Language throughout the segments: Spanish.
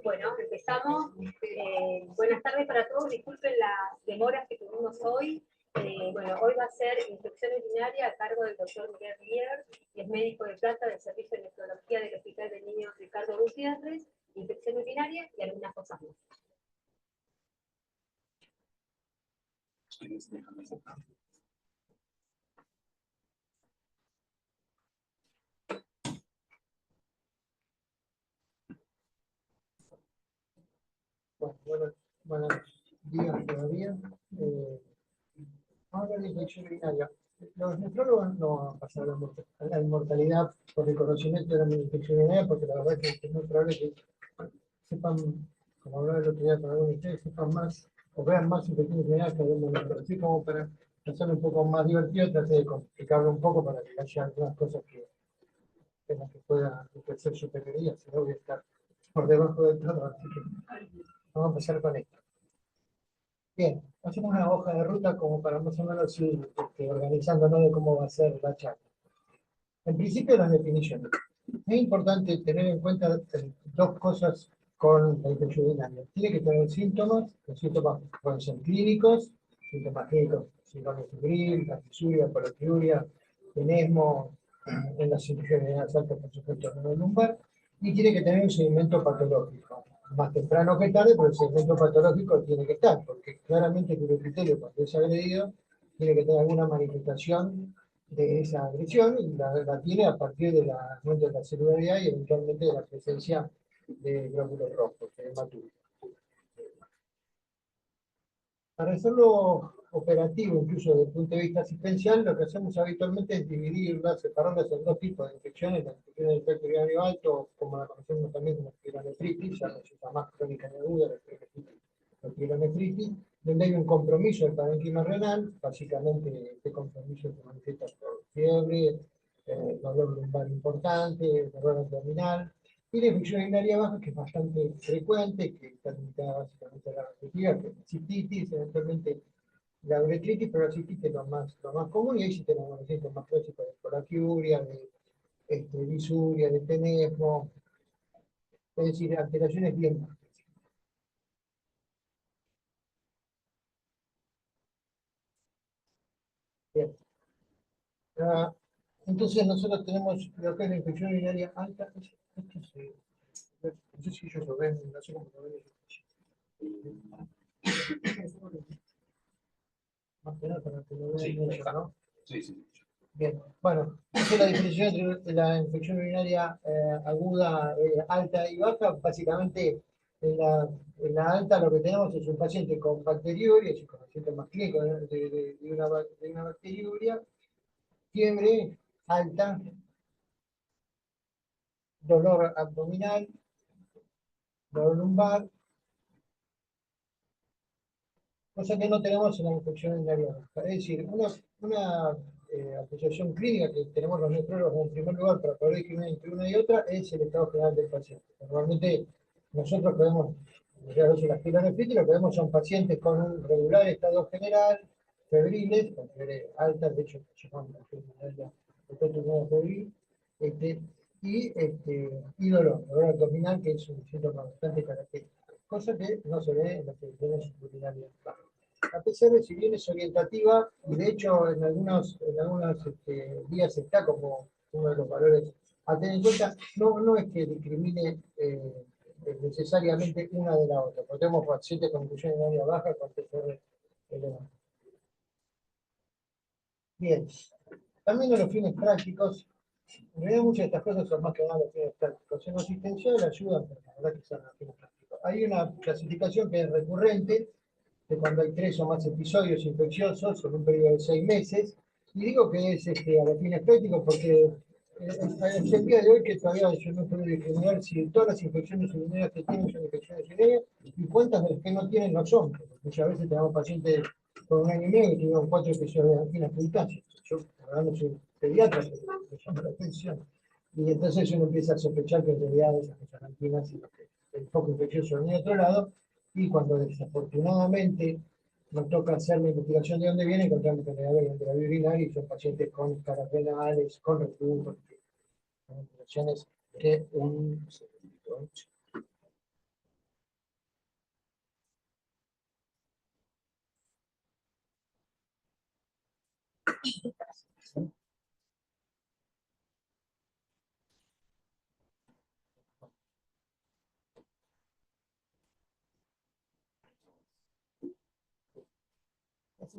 Bueno, empezamos. Buenas tardes para todos. Disculpen las demoras que tuvimos hoy. Bueno, hoy va a ser infección urinaria a cargo del doctor Miguel Rier, que es médico de planta del Servicio de Nefrología del Hospital de Niños Ricardo Gutiérrez, infección urinaria y algunas cosas más. Buenos días todavía. Ahora la infección urinaria. Los nefrólogos no pasaron a la inmortalidad por el conocimiento de la infección urinaria, porque la verdad es que es muy probable que sepan, como hablaba el otro día con algunos de ustedes, sepan más o vean más infecciones urinarias que algunos nefrólogos. Así como para hacerlo un poco más divertido, traté de complicarlo un poco para que haya algunas cosas en las que pueda ejercer su pequeñía, si no voy a estar por debajo del todo. Así que vamos a empezar con esto. Bien, hacemos una hoja de ruta como para más o menos ir organizándonos de cómo va a ser la charla. En principio, las definiciones. Es importante tener en cuenta dos cosas con la infección urinaria. Tiene que tener síntomas, los síntomas pueden ser clínicos, síntomas clínicos, síndrome febril, bacteriuria, porotiuria, tenesmo, en las infecciones urinarias altas, por supuesto, en el lumbar, y tiene que tener un seguimiento patológico. Más temprano que tarde, pero el segmento patológico tiene que estar, porque claramente el epitelio, cuando es agredido, tiene que tener alguna manifestación de esa agresión, y la tiene a partir del aumento de la celularidad y eventualmente de la presencia de glóbulos rojos, de hematurias. Para hacerlo operativo, incluso desde el punto de vista asistencial, lo que hacemos habitualmente es dividirlas, separarlas en dos tipos de infecciones: la infección del tracto urinario alto, como la conocemos también como pielonefritis, ya no se llama más crónica ni aguda, la pielonefritis, donde hay un compromiso del parénquima renal. Básicamente este compromiso se manifiesta por fiebre, dolor lumbar importante, dolor abdominal, y la infección urinaria baja, que es bastante frecuente, que está limitada básicamente a la respectiva, que es la cistitis, eventualmente la uretritis, pero la cistitis es lo más común, y ahí sí tenemos los síntomas clásicos de colaquiuria, de disuria, de tenesmo, es decir, alteraciones bien más. Bien. Entonces nosotros tenemos lo que es la infección urinaria alta. Esto no sé si ellos lo ven, no sé cómo lo ven ellos. Más que nada para que lo vean ellos, ¿no? Sí. Bien, bueno, esta es la definición entre la infección urinaria aguda, alta y baja. Básicamente, en la alta lo que tenemos es un paciente con bacteriuria, es con síntomas clínicos de una bacteriuria, fiebre alta, dolor abdominal, dolor lumbar, cosa que no tenemos en la infección urinaria baja. Es decir, una asociación clínica que tenemos los nefrólogos en primer lugar para poder discriminar entre una y otra es el estado general del paciente. Normalmente nosotros podemos, muchas veces las pielonefritis, lo que vemos son pacientes con un regular estado general, febriles, con fiebre alta, de hecho, llamamos la fiebre febril, y dolor abdominal, que es un síntoma bastante característico, cosa que no se ve en las infecciones urinarias bajas. La PCR, si bien es orientativa, y de hecho en algunas vías está como uno de los valores a tener en cuenta, no es que discrimine necesariamente una de la otra. Tenemos pacientes con infección urinaria baja con PCR elevado. Bien, también en los fines prácticos, en realidad muchas de estas cosas son más que nada los fines prácticos. En lo asistencial ayudan, pero la verdad que son los fines prácticos. Hay una clasificación que es recurrente, de cuando hay 3 o más episodios infecciosos en un periodo de 6 meses, y digo que es a los fines prácticos porque es el día de hoy que todavía yo no puedo discriminar si todas las infecciones urinarias que tienen son infecciones urinarias y cuántas de las que no tienen no son. Muchas veces tenemos pacientes con 1 año y medio que tuvieron 4 episodios de angina puritaria. Yo, la verdad, no soy pediatra, pero me llama la atención. Y entonces uno empieza a sospechar que en realidad esas son anginas, sino que el foco infeccioso viene de otro lado, y cuando desafortunadamente nos toca hacer la investigación de dónde viene, encontramos que en realidad de la vía urinaria y son pacientes con caras renales, con reflujo, con infecciones de un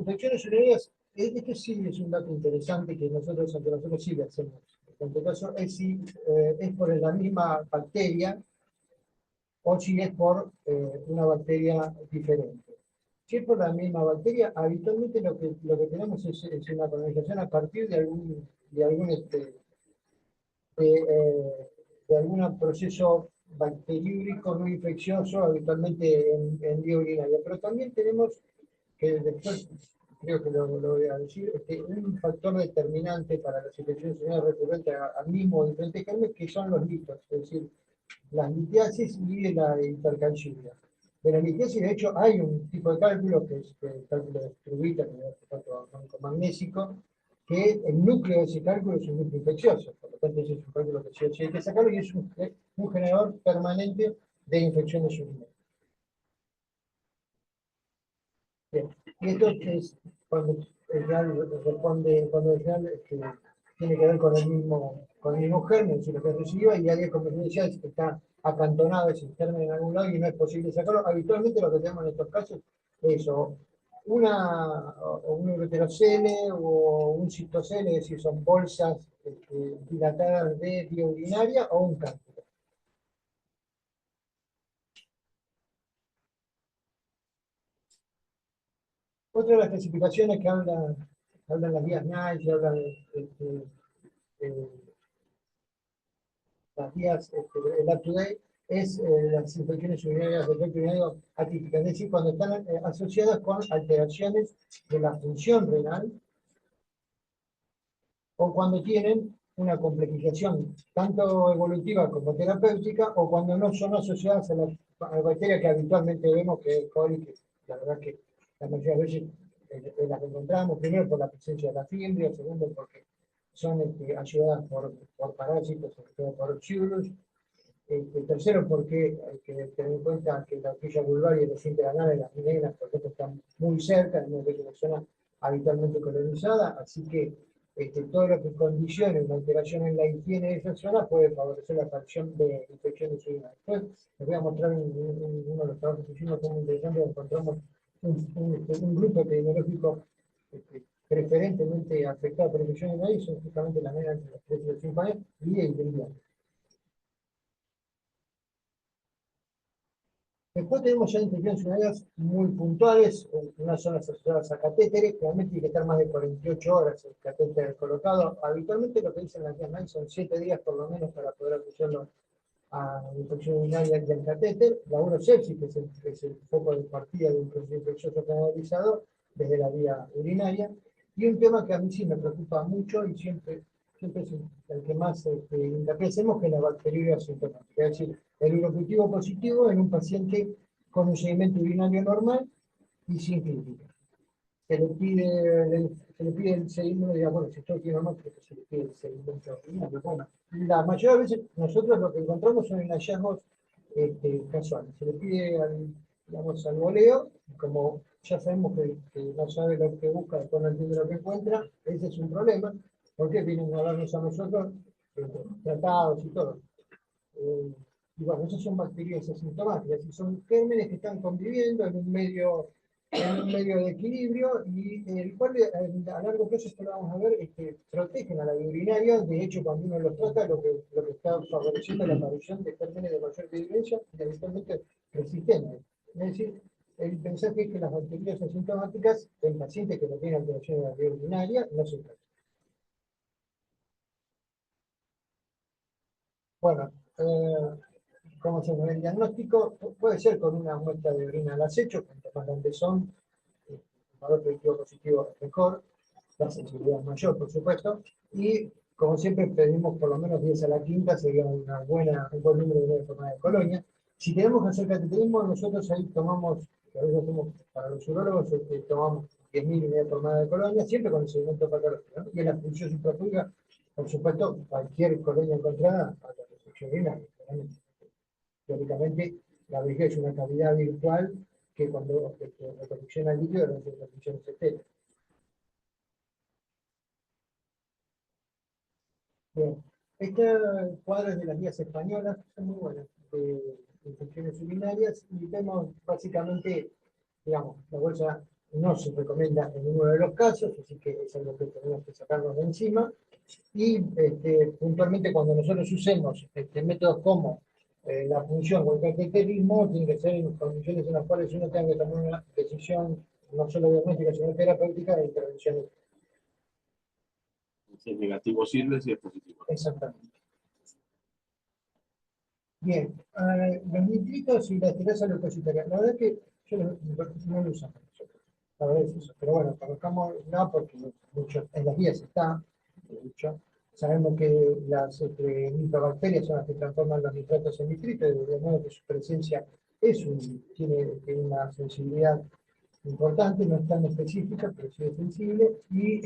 infecciones urinarias, este sí es un dato interesante que nosotros, ante nosotros sí le hacemos. En este caso, es si es por la misma bacteria o si es por una bacteria diferente. Si es por la misma bacteria, habitualmente lo que tenemos es una colonización a partir de algún proceso bacteriúrico no infeccioso, habitualmente en vía urinaria. Pero también tenemos, que después creo que lo voy a decir, un factor determinante para las infecciones urinarias recurrentes al mismo o diferentes gérmenes, que son los litos, es decir, las litiasis y la hipercalciuria. De la litiasis, de hecho, hay un tipo de cálculo que es el cálculo de Strubita, que es el cálculo magnésico, que el núcleo de ese cálculo es un núcleo infeccioso, por lo tanto ese es un cálculo que sí o sí hay que sacarlo y es un generador permanente de infecciones urinarias. Bien. Y esto es cuando el real responde, cuando el real tiene que ver con el mismo germen, si lo que reciba, y alguien, como decía, está acantonado ese germen en algún lado y no es posible sacarlo. Habitualmente lo que tenemos en estos casos es o un ureterocele o un citocele, es decir, son bolsas dilatadas de vía urinaria o un cálculo. Otra de las clasificaciones que hablan las vías NICE, hablan eh, las vías, el up-to-date, es las infecciones urinarias del tracto urinario atípicas, es decir, cuando están asociadas con alteraciones de la función renal o cuando tienen una complejización tanto evolutiva como terapéutica o cuando no son asociadas a la bacteria que habitualmente vemos que es coli, que la verdad que la mayoría de veces las encontramos, primero por la presencia de la fimbria, segundo porque son ayudadas por parásitos, sobre todo por Bacillus. Tercero, porque hay que tener en cuenta que la horquilla vulvar y el recinto anal de las mineras, por ejemplo, están muy cerca, en una zona habitualmente colonizada, así que todo lo que condicione una alteración en la higiene de esa zona puede favorecer la aparición de infecciones urinarias. Después les voy a mostrar uno de los trabajos que hicimos, que es muy interesante, donde encontramos un grupo epidemiológico preferentemente afectado por infecciones urinarias, son justamente las nenas de los 3 y los 5 años, y el brillante. Después tenemos ya infecciones urinarias muy puntuales, unas son asociadas a catéteres, realmente tiene que estar más de 48 horas el catéter colocado. Habitualmente lo que dicen las guías NICE son 7 días por lo menos para poder asociarlo a la infección urinaria y al catéter. La urosepsis, que es el foco de partida de un proceso infeccioso generalizado desde la vía urinaria. Y un tema que a mí sí me preocupa mucho y siempre es el que más hincapié hacemos, que es la bacteriuria asintomática. Es decir, el urocultivo positivo en un paciente con un seguimiento urinario normal y sin crítica. Se le pide el seguimiento, digamos, bueno, si todo tiene normal, porque se le pide el seguimiento urinario. Bueno, la mayoría de veces nosotros lo que encontramos son hallazgos casuales. Se le pide digamos, al voleo, como ya sabemos que no sabe lo que busca, después no entiende lo que encuentra, ese es un problema, porque vienen a darnos a nosotros tratados y todo. Y bueno, esas son bacterias asintomáticas, y son gérmenes que están conviviendo en un medio de equilibrio, y el cual a largo plazo, esto lo vamos a ver, es que protegen a la vía urinaria. De hecho, cuando uno los trata, lo que está favoreciendo la aparición de gérmenes de mayor virulencia y habitualmente resistentes. Es decir, el mensaje es que las bacterias asintomáticas en pacientes que no tienen alteración de la vía urinaria no se tratan. Bueno, ¿cómo se llama? El diagnóstico puede ser con una muestra de orina al acecho, cuanto más grandes son, el valor predictivo positivo es mejor, la sensibilidad es mayor, por supuesto, y como siempre pedimos por lo menos 10 a la quinta, sería un buen número de forma de colonia. Si tenemos que hacer cateterismo, nosotros ahí tomamos, a veces hacemos para los urólogos, tomamos 10.000 unidades de formada de colonia, siempre con el seguimiento patológico, ¿no? Y en la función suprapública, por supuesto, cualquier colonia encontrada para la restricción urinaria. Teóricamente, la vejiga es una cavidad virtual que cuando reproducciona el líquido, no se reproducciona etcétera. Bien, este cuadro es de las guías españolas, son muy buenas, de infecciones urinarias, y vemos básicamente, digamos, la bolsa no se recomienda en ninguno de los casos, así que es algo que tenemos que sacarnos de encima. Y puntualmente cuando nosotros usemos métodos como la punción o el cateterismo, tiene que ser en condiciones en las cuales uno tenga que tomar una decisión no solo diagnóstica, sino terapéutica de intervención. Si es negativo sirve, si es positivo. Exactamente. Bien, los nitritos y la esterasa leucocitaria. La verdad que yo no lo usamos nosotros. La verdad es eso. Pero bueno, colocamos no porque en las guías está, de hecho. Sabemos que las nitrobacterias son las que transforman los nitratos en nitritos, de modo que su presencia tiene una sensibilidad importante, no es tan específica, pero sí es sensible. Y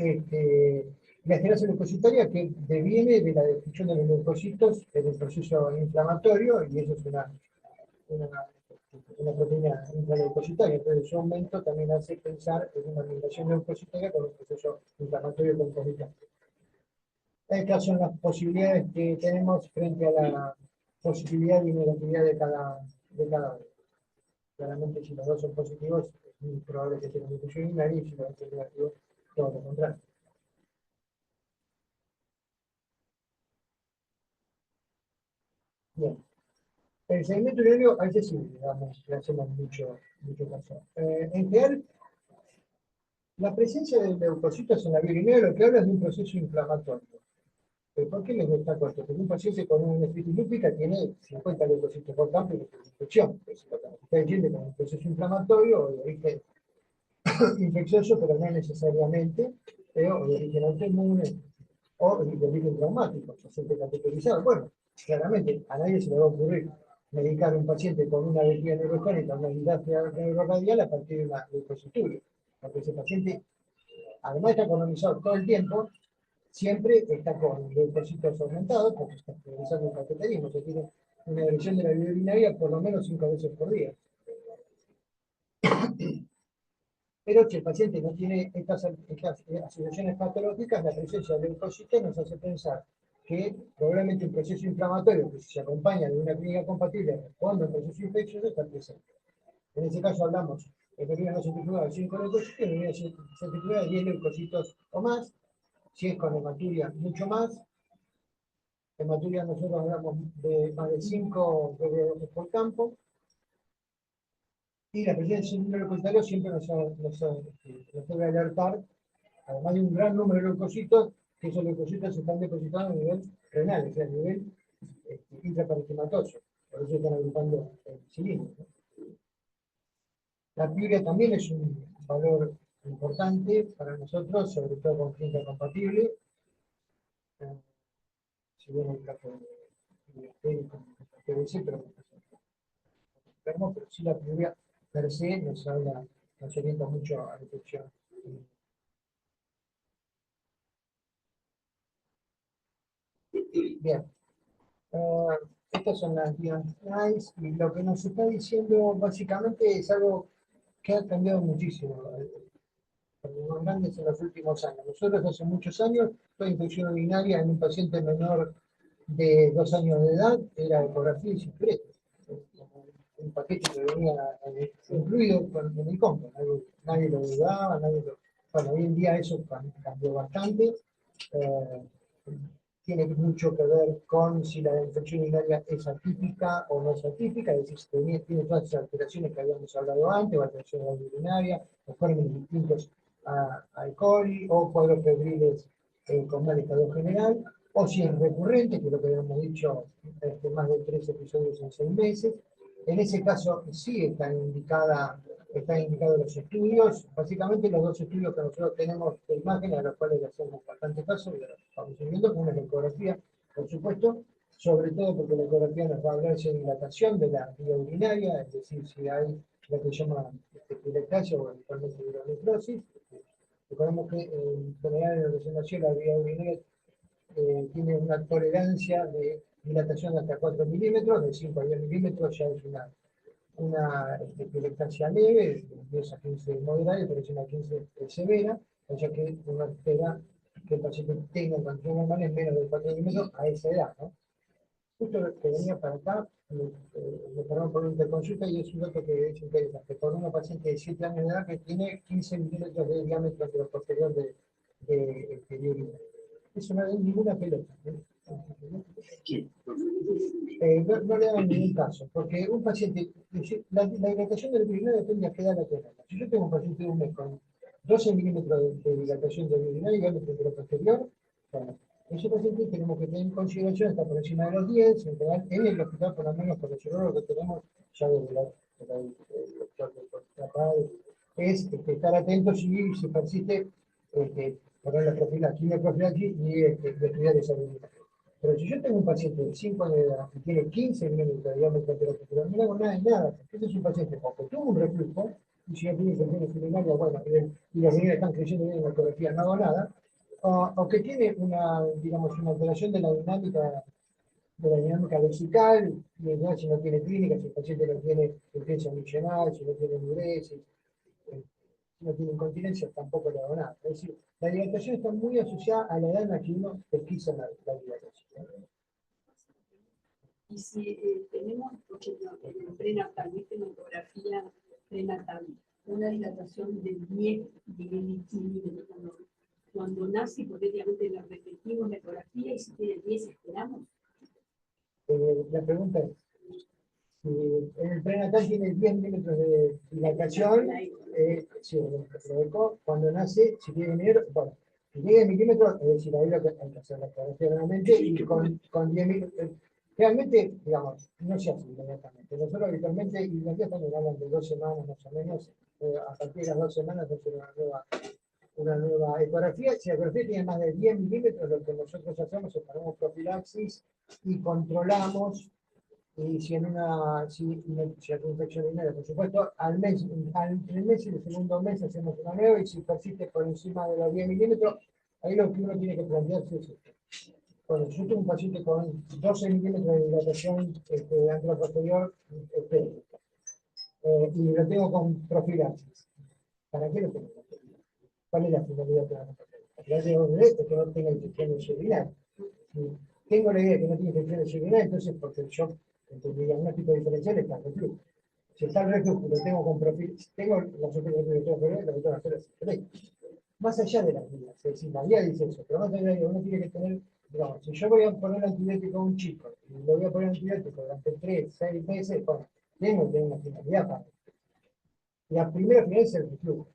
la esterasa leucocitaria que deviene de la destrucción de los leucocitos en el proceso inflamatorio, y eso es una, una proteína intraleucocitaria. Entonces, su aumento también hace pensar en una migración leucocitaria con un proceso inflamatorio concomitante. Estas son las posibilidades que tenemos frente a la posibilidad y negatividad de cada uno. Claramente, si los dos son positivos, es muy probable que tengan difusión binaria, y si los dos son negativos, todo lo contrario. Bien. El segmento urinario, a veces sí, digamos, le hacemos mucho caso. En general, la presencia de leucocitos en la vía urinaria lo que habla es de un proceso inflamatorio. ¿Por qué les destaco esto? Porque un paciente con una nefritis lúpica tiene 50 leucocitos por campo y una infección. Entonces, lo que nos está diciendo que es un proceso inflamatorio o de origen infeccioso, pero no necesariamente, o de origen autoinmune, o de origen traumático, paciente categorizado. Bueno, claramente a nadie se le va a ocurrir medicar a un paciente con una vejiga neurogénica, una distrofia neuroradial a partir de una leucocituria, porque ese paciente, además está colonizado todo el tiempo, siempre está con leucocitos aumentados, porque está realizando un cateterismo, se tiene una agresión de la vía urinaria por lo menos 5 veces por día. Pero si el paciente no tiene estas asociaciones patológicas, la presencia de leucocitos nos hace pensar que probablemente un proceso inflamatorio que se acompaña de una clínica compatible cuando el proceso infeccioso está presente. En ese caso hablamos de orina no centrifugada de 5 leucocitos, en orina centrifugada de 10 leucocitos o más. Si es con hematuria, mucho más. Hematuria nosotros hablamos de más de 5 ppm por campo. Y la presencia de un leucocitario siempre nos debe alertar, además de un gran número de leucocitos, que esos leucocitos se están depositando a nivel renal, o sea, a nivel intraparenquimatoso. Por eso están agrupando el cilindro, ¿no? La piuria también es un valor importante para nosotros, sobre todo con clínica compatible. Si bien el caso de PVC, pero sí la piuria per se nos orienta mucho a la infección. Bien. Estas son las guías NICE y lo que nos está diciendo básicamente es algo que ha cambiado muchísimo los grandes en los últimos años. Nosotros hace muchos años, toda infección urinaria en un paciente menor de 2 años de edad era ecografía y secreto. Un paquete que venía incluido en el compra. Nadie lo dudaba, bueno, hoy en día eso cambió bastante. Tiene mucho que ver con si la infección urinaria es atípica o no es atípica, es decir, si tiene todas esas alteraciones que habíamos hablado antes, o alteración urinaria, o gérmenes distintos a E. coli, o cuadros febriles con mal estado general, o si es recurrente, que es lo que habíamos dicho, más de 3 episodios en 6 meses. En ese caso sí están indicados los estudios. Básicamente los 2 estudios que nosotros tenemos de imágenes, a los cuales le hacemos bastante caso, y los estamos viendo, una es la ecografía, por supuesto, sobre todo porque la ecografía nos va a hablar de dilatación de la vía urinaria, es decir, si hay lo que se llama epilactasia o eventualmente uronecrosis. Recordemos que en general en la resonancia la vía urinaria tiene una tolerancia de dilatación de hasta 4 milímetros, de 5 a 10 milímetros ya es una epilactasia leve, de 10 a 15 moderada y por encima de 15 severa, o sea que uno espera que el paciente tenga condiciones normales menos de 4 milímetros a esa edad, ¿no? Justo lo que venía para acá, me separamos por interconsulta y es un dato que es interesante. Por una paciente de 7 años de edad que tiene 15 milímetros de diámetro anteroposterior de orina. Eso no es ninguna pelota. Sí. No le hagan ningún caso, porque un paciente, la dilatación del urinario depende a qué edad la tenga. Si yo tengo un paciente de un mes con 12 milímetros de dilatación del urinario y diámetro anteroposterior, bueno, ese paciente tenemos que tener en consideración, está por encima de los 10, en general, en el hospital, por lo menos por el cirujano que tenemos, ya desde el doctor es estar atentos si se persiste, poner la profilaxis y estudiar esa habilidad. Pero si yo tengo un paciente de 5 años de edad que tiene 15 milímetros de diámetro anteroposterior, no le hago nada de nada, porque ese es un paciente que tuvo un reflujo, y si no tiene infecciones urinarias, bueno, y los riñones están creciendo bien en la ecografía, no hago nada, o que tiene digamos, una alteración de la dinámica vesical, y entonces si no tiene clínica, si el paciente no tiene urgencia miccional, si no tiene diuresis, si no tiene incontinencia, tampoco le hago nada. Es decir, la dilatación está muy asociada a la edad en la que uno pesquisa la dilatación. Y si tenemos, por ejemplo, en el prenatal, ¿viste? En la ecografía prenatal, una dilatación de 10 milímetros. Cuando nace, hipotéticamente la repetimos la ecografía y si tiene 10 esperamos. La pregunta es, si en el prenatal tiene 10 milímetros de dilatación, sí, lo eco, cuando nace, si tiene milímetros, bueno, si tiene milímetros, es decir, ahí lo que hay que hacer la ecografía realmente, y con 10 milímetros, realmente, digamos, no se hace inmediatamente. Nosotros habitualmente, y los días también hablan de 2 semanas más o menos, a partir de las 2 semanas hacer una nueva ecografía. Si la ecografía tiene más de 10 milímetros, lo que nosotros hacemos es ponemos profilaxis y controlamos. Y si en si hay infección urinaria, por supuesto, al primer mes y el segundo mes hacemos una nueva, y si persiste por encima de los 10 milímetros, ahí lo que uno tiene que plantearse es esto. Bueno, yo tengo un paciente con 12 milímetros de dilatación anteroposterior y lo tengo con profilaxis. ¿Para qué lo tengo? ¿Cuál es la finalidad de la profilaxis? Es que no tenga infecciones urinarias. Tengo la idea de que no tiene infecciones urinarias, entonces porque yo, entre mi diagnóstico diferencial, está el reflujo. Si está el reflujo, lo tengo con profilaxis, tengo la sospecha de que lo tengo que hacer así. Más allá de las guías, es decir, la guía dice eso, pero más allá de eso, uno tiene que tener, digamos, si yo voy a poner antibiótico a un chico, y le voy a poner antibiótico durante 3, 6 meses, bueno, tengo que tener una finalidad para eso. La primera finalidad es el reflujo,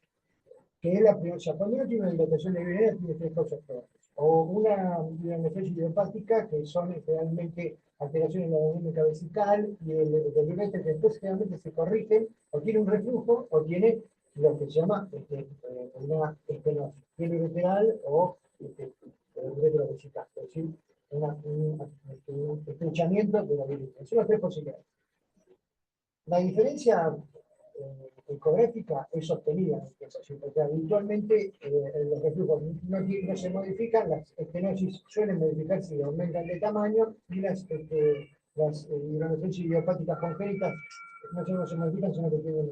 que es la primera. O sea, cuando uno tiene una dilatación de urinaria, tiene 3 causas probables. O una nefrosis idiopática, que son realmente alteraciones en la dinámica vesical y el diuretes, que después generalmente se corrigen, o tiene un reflujo, o tiene lo que se llama una estenosis ureteral o uretero vesical, es decir, un estrechamiento de la diuretes. Son las 3 posibilidades. La diferencia ecográfica es sostenida en este caso, porque habitualmente los reflujos no se modifican, las estenosis suelen modificarse y aumentan de tamaño, y las hidronefrosis idiopáticas congénitas no se modifican, sino que tienen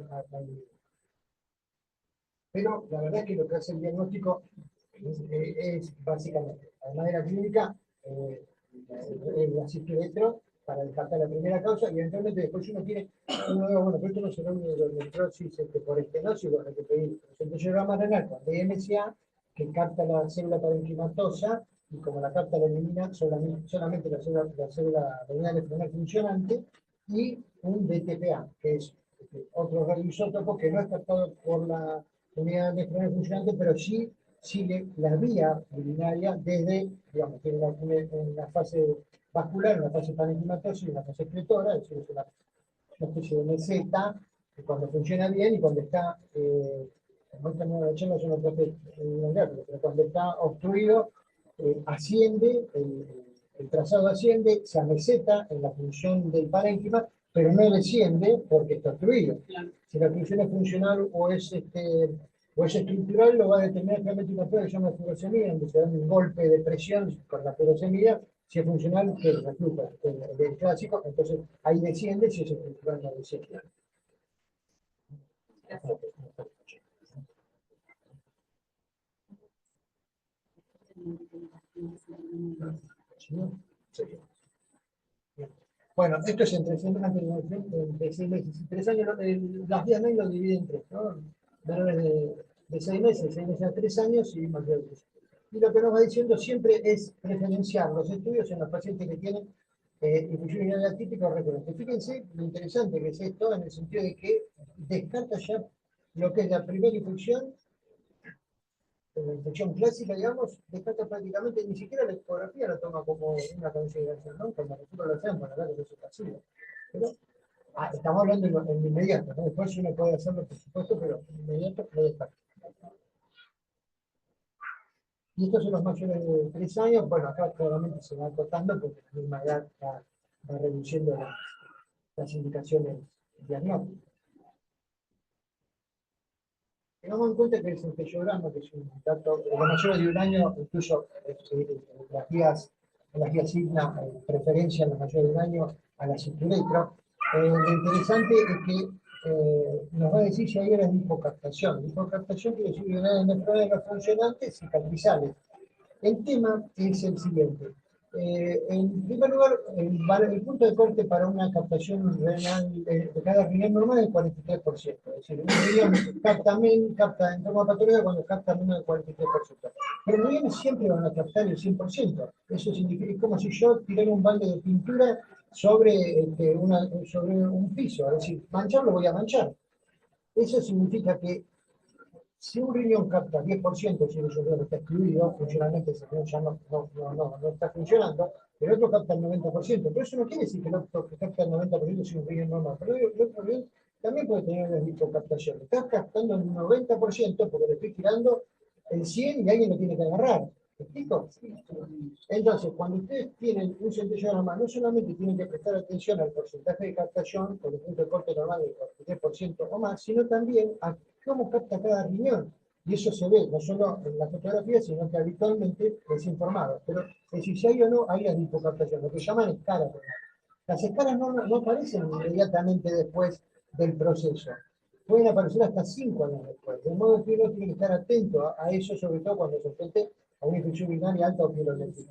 pero la verdad es que lo que hace el diagnóstico es básicamente, además de la clínica, la citoelectro para descartar la primera causa, y eventualmente después uno tiene, bueno, pero esto no será una hidronefrosis por estenosis, lo que pedir el diagrama renal con DMSA, que capta la célula parenquimatosa, y como la capta la elimina solamente la célula renal funcionante, y un DTPA, que es otro radioisótopo que no es captado por la unidad nefronal funcionante, pero sí sigue la vía urinaria desde, digamos, tiene una fase vascular, una fase parenquimatosa y una fase excretora, es decir, es una especie de meseta que cuando funciona bien y cuando está, pero cuando está obstruido, asciende, el trazado asciende, se ameseta en la función del parénquima, pero no desciende porque está obstruido. Claro. Si la función es funcional o es estructural, lo va a determinar realmente una prueba que se llama furosemia, donde se da un golpe de presión con la furosemia. Si es funcional, que es reflujo, el clásico, entonces ahí desciende, si es estructural, no desciende. Gracias. ¿Sí? Sí. Bien. Bueno, esto es entre 6 meses y 3 años. Las vías NAI lo dividen en tres, ¿no? Menores de 6 meses a 3 años y mayores de 3 años. Y lo que nos va diciendo siempre es preferenciar los estudios en los pacientes que tienen infusión urinaria atípica o recurrente. Fíjense lo interesante que es esto en el sentido de que descarta ya lo que es la primera infección, la infección clásica, digamos, descarta prácticamente, ni siquiera la ecografía la toma como una consideración, ¿no? Como nosotros lo hacemos, la verdad que eso es pasivo. Pero estamos hablando en lo inmediato, ¿no? Después uno puede hacerlo, por supuesto, pero en inmediato lo descarta. Y estos son los mayores de 3 años. Bueno, acá claramente se va acotando porque la misma edad va reduciendo las indicaciones diagnósticas. Tengamos en cuenta que el centellograma, que es un dato, los mayores de 1 año, incluso en las guías Signa preferencian los mayores de 1 año a la cinturetro. Lo interesante es que nos va a decir si hay horas de hipocaptación. Hipocaptación quiere decir unidades nefrológicas funcionantes y cicatrizales. El tema es el siguiente. En primer lugar, el punto de corte para una captación renal de cada riñón normal es el 43%. Es decir, un riñón capta en forma patológica cuando capta menos del 43%. Pero los riñones siempre van a captar el 100%. Eso significa, es como si yo tirara un balde de pintura sobre un piso. Es decir, mancharlo voy a manchar. Eso significa que si un riñón capta 10%, si el riñón está excluido, funcionalmente ese riñón ya no está funcionando, el otro capta el 90%. Pero eso no quiere decir que el otro que capta el 90% es un riñón normal. Pero el otro riñón también puede tener una hipocaptación. Está captando el 90% porque le estoy tirando el 100 y alguien lo tiene que agarrar. ¿Me explico? Entonces, cuando ustedes tienen un centellograma, no solamente tienen que prestar atención al porcentaje de captación, por el punto de corte normal del 43% o más, sino también a cómo capta cada riñón. Y eso se ve no solo en la fotografía, sino que habitualmente es informado. Pero si hay o no hay la hipocaptación, lo que llaman escalas. Las escalas no aparecen inmediatamente después del proceso. Pueden aparecer hasta 5 años después. De modo que uno tiene que estar atento a eso, sobre todo cuando se enfrente a una infección urinaria alta o pielonefritis.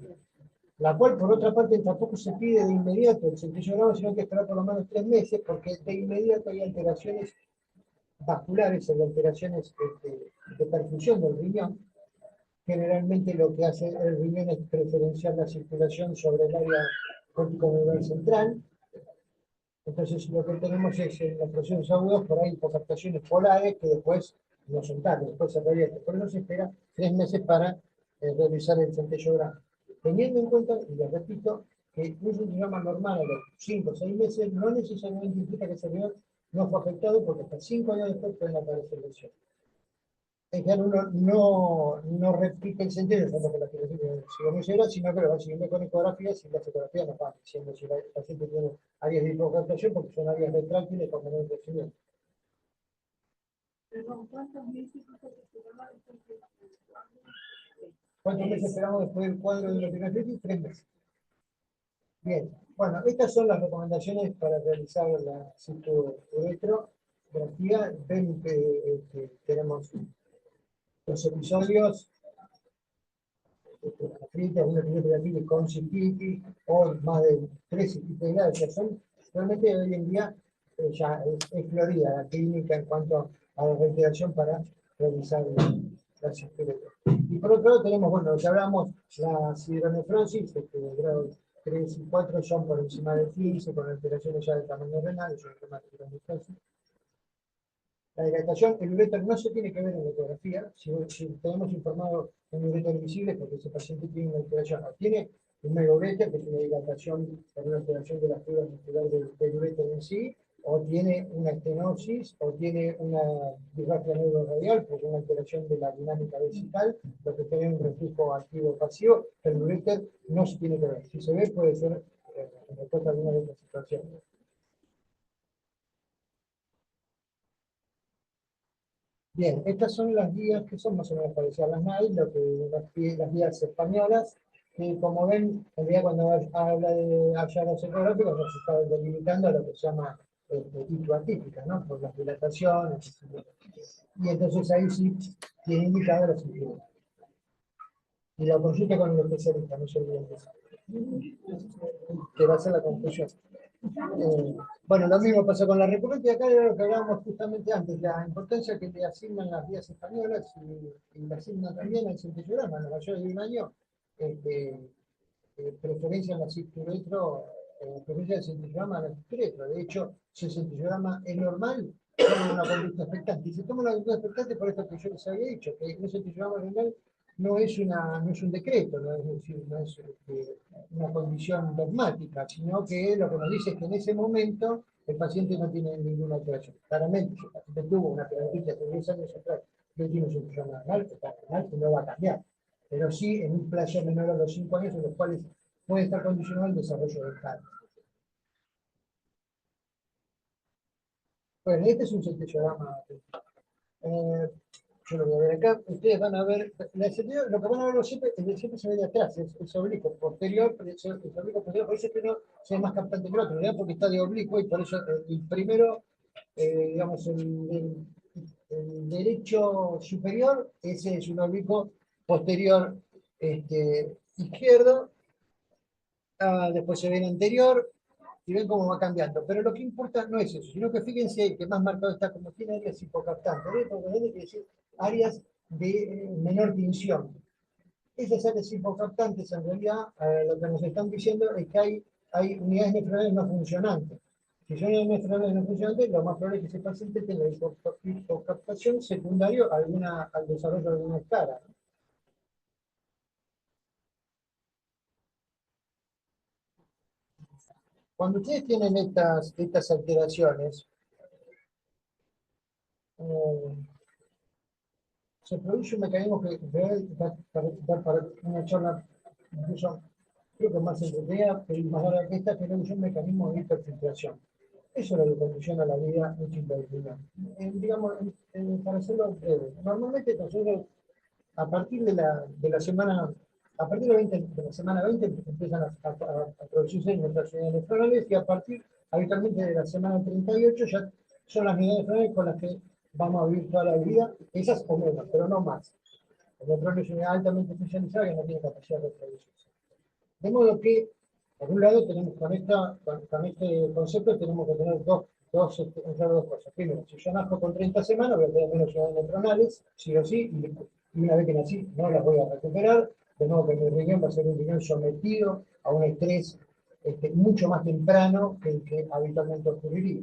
La cual, por otra parte, tampoco se pide de inmediato el centellograma, sino que esperar por lo menos 3 meses, porque de inmediato hay alteraciones vasculares, hay alteraciones de perfusión del riñón. Generalmente lo que hace el riñón es preferenciar la circulación sobre el área corticoneural central. Entonces lo que tenemos es en los procesos agudos por ahí hipocaptaciones polares que después no son tales, después se revierten. Por eso se espera 3 meses para realizar el centellograma. Teniendo en cuenta, y les repito, que un centellograma normal a los 5 o 6 meses no necesariamente implica que ese riñón no fue afectado porque hasta 5 años después pueden aparecer lesiones. En general uno no repite el sentido, como que la filosofía sigue muy severa, sino que lo va siguiendo con ecografías y las ecografías nos van diciendo si el paciente tiene áreas de hipocaptación porque son áreas retráctiles con menor crecimiento. ¿Cuántos meses esperamos después del cuadro de la epinefritis? 3 meses. Bien, bueno, estas son las recomendaciones para realizar la citoretrografía. Ven que tenemos los episodios una epinefritis con cistitis o más de 3 cistitis graves. Son realmente hoy en día ya es florida la clínica en cuanto a la reiteración para realizar la cistitis. Y por otro lado tenemos, bueno, lo que hablamos, la hidronefrosis, de grado 3 y 4 son por encima del 15, con alteraciones ya del tamaño renal, eso es la hidronefrosis. La hidratación, el ureter no se tiene que ver en la ecografía. Si tenemos informado un ureter visible, porque ese paciente tiene una alteración, o tiene un megaureter, que es una dilatación por una alteración de la fibra muscular del ureter en sí, o tiene una estenosis, o tiene una disgrafia neuroradial, por una alteración de la dinámica vesical, lo que tiene un reflujo activo o pasivo, el ureter no se tiene que ver. Si se ve, puede ser en respuesta a alguna de estas situaciones. Bien, estas son las guías que son más o menos parecidas a las NAI, las guías españolas, que como ven, en realidad cuando habla de hallados ecográficos nos está delimitando a lo que se llama hitoatípica, ¿no? Por las dilataciones. Y entonces ahí sí tiene indicado la cintura. Y la consulta con el especialista, no se olviden de eso. Que va a ser la conclusión. Bueno, lo mismo pasa con la recurrente, y acá era lo que hablábamos justamente antes, la importancia que le asignan las vías españolas y le asignan también al centellograma, los mayores de un año, este, preferencia en la ciclometro, preferencia del centellograma a la ciclometro. De hecho, si el centellograma es normal, toma una conducta expectante. Y se toma una conducta expectante por esto que yo les había dicho, que un centellograma renal no es un decreto, no es, decir, no es una condición dogmática, sino que lo que nos dice es que en ese momento el paciente no tiene ninguna alteración. Claramente, si el paciente tuvo una peritonitis hace 10 años atrás, no tiene un centellograma renal, está normal, que no va a cambiar, pero sí en un plazo menor a los 5 años en los cuales puede estar condicionado el desarrollo del cáncer. Bueno, este es un centellograma. Eh, yo lo voy a ver acá. Ustedes van a ver, lo que van a ver siempre, siempre se ve de atrás, es oblicuo, posterior, pero es oblicuo posterior, por eso es que no se ve más captante que el otro, ¿verdad? Porque está de oblicuo y por eso el primero, digamos, el derecho superior, ese es un oblicuo posterior izquierdo. Después se ve el anterior y ven cómo va cambiando. Pero lo que importa no es eso, sino que fíjense que más marcado está como tiene áreas hipocaptantes. Porque tiene que decir áreas de menor tinción. Esas áreas hipocaptantes en realidad lo que nos están diciendo es que hay unidades nefronales no funcionantes. Si son unidades nefronales no funcionantes, lo más probable es que ese paciente tenga hipocaptación secundario al desarrollo de alguna escara, ¿no? Cuando ustedes tienen estas alteraciones, eh, se produce un mecanismo que para una charla incluso creo que más entretenida, pero más larga que esta, que es un mecanismo de hiperfiltración. Eso es lo que condiciona la vida útil del riñón. Digamos, para hacerlo breve, normalmente nosotros a partir de la semana, a partir de la semana 20 empiezan a producirse nuestras unidades nefronales y a partir habitualmente de la semana 38 ya son las unidades nefronales con las que vamos a vivir toda la vida, esas o menos, pero no más. El nefrón es una unidad altamente especializada que no tiene capacidad de reproducirse. De modo que, por un lado, tenemos con este concepto tenemos que tener dos cosas. Primero, si yo nazco con 30 semanas, voy a tener menos unidades nefronales, sí o sí, y una vez que nací no las voy a recuperar, de modo que mi riñón va a ser un riñón sometido a un estrés mucho más temprano que el que habitualmente ocurriría.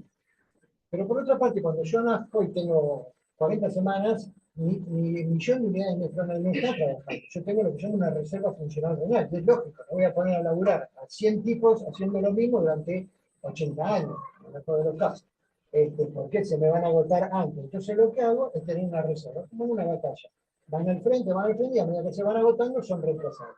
Pero por otra parte, cuando yo nazco y tengo 40 semanas, mi millón de unidades nefronales no está trabajando. Yo tengo lo que llamo una reserva funcional renal, que es lógico, no voy a poner a laburar a 100 tipos haciendo lo mismo durante 80 años, en el mejor de los casos. Porque se me van a agotar antes. Entonces lo que hago es tener una reserva, como en una batalla. Van al frente, y a medida que se van agotando son reemplazados.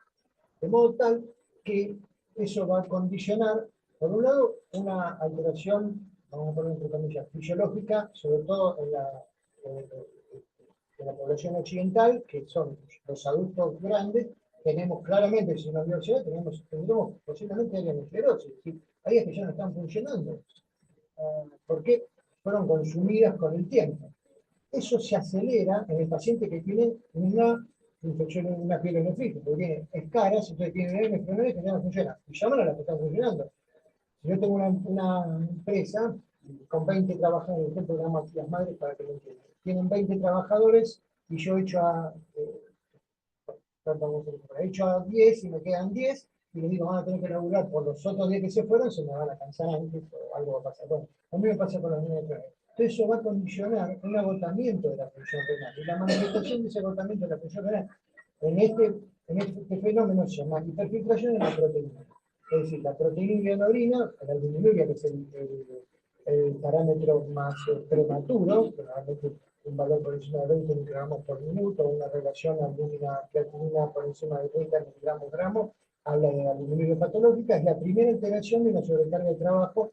De modo tal que eso va a condicionar, por un lado, una alteración, vamos a poner entre comillas, fisiológica, sobre todo en la población occidental, que son los adultos grandes. Tenemos claramente, si nos dio tendremos posiblemente áreas de esclerosis, es decir, áreas que ya no están funcionando, porque fueron consumidas con el tiempo. Eso se acelera en el paciente que tiene una infección en una piel nefrítica, porque tiene escaras, entonces tiene nefronales que ya no funcionan, y llaman a las que están funcionando. Si yo tengo una empresa con 20 trabajadores, por ejemplo, llamo a las madres para que lo entiendan. Tienen 20 trabajadores y yo he hecho a 10 y me quedan 10 y les digo, van a tener que laburar por los otros 10 que se fueron, se me van a cansar antes o algo va a pasar. Bueno, a mí me pasa con los niños de Entonces eso va a condicionar un agotamiento de la función renal. Y la manifestación de ese agotamiento de la función renal en este fenómeno se llama hiperfiltración de la proteína. Es decir, la proteína en la orina, la albuminuria, que es el parámetro más prematuro, generalmente un valor por encima de 20 microgramos por minuto, una relación albúmina-creatinina por encima de 30 miligramos gramos, habla de albuminuria patológica, es la primera alteración de una sobrecarga de trabajo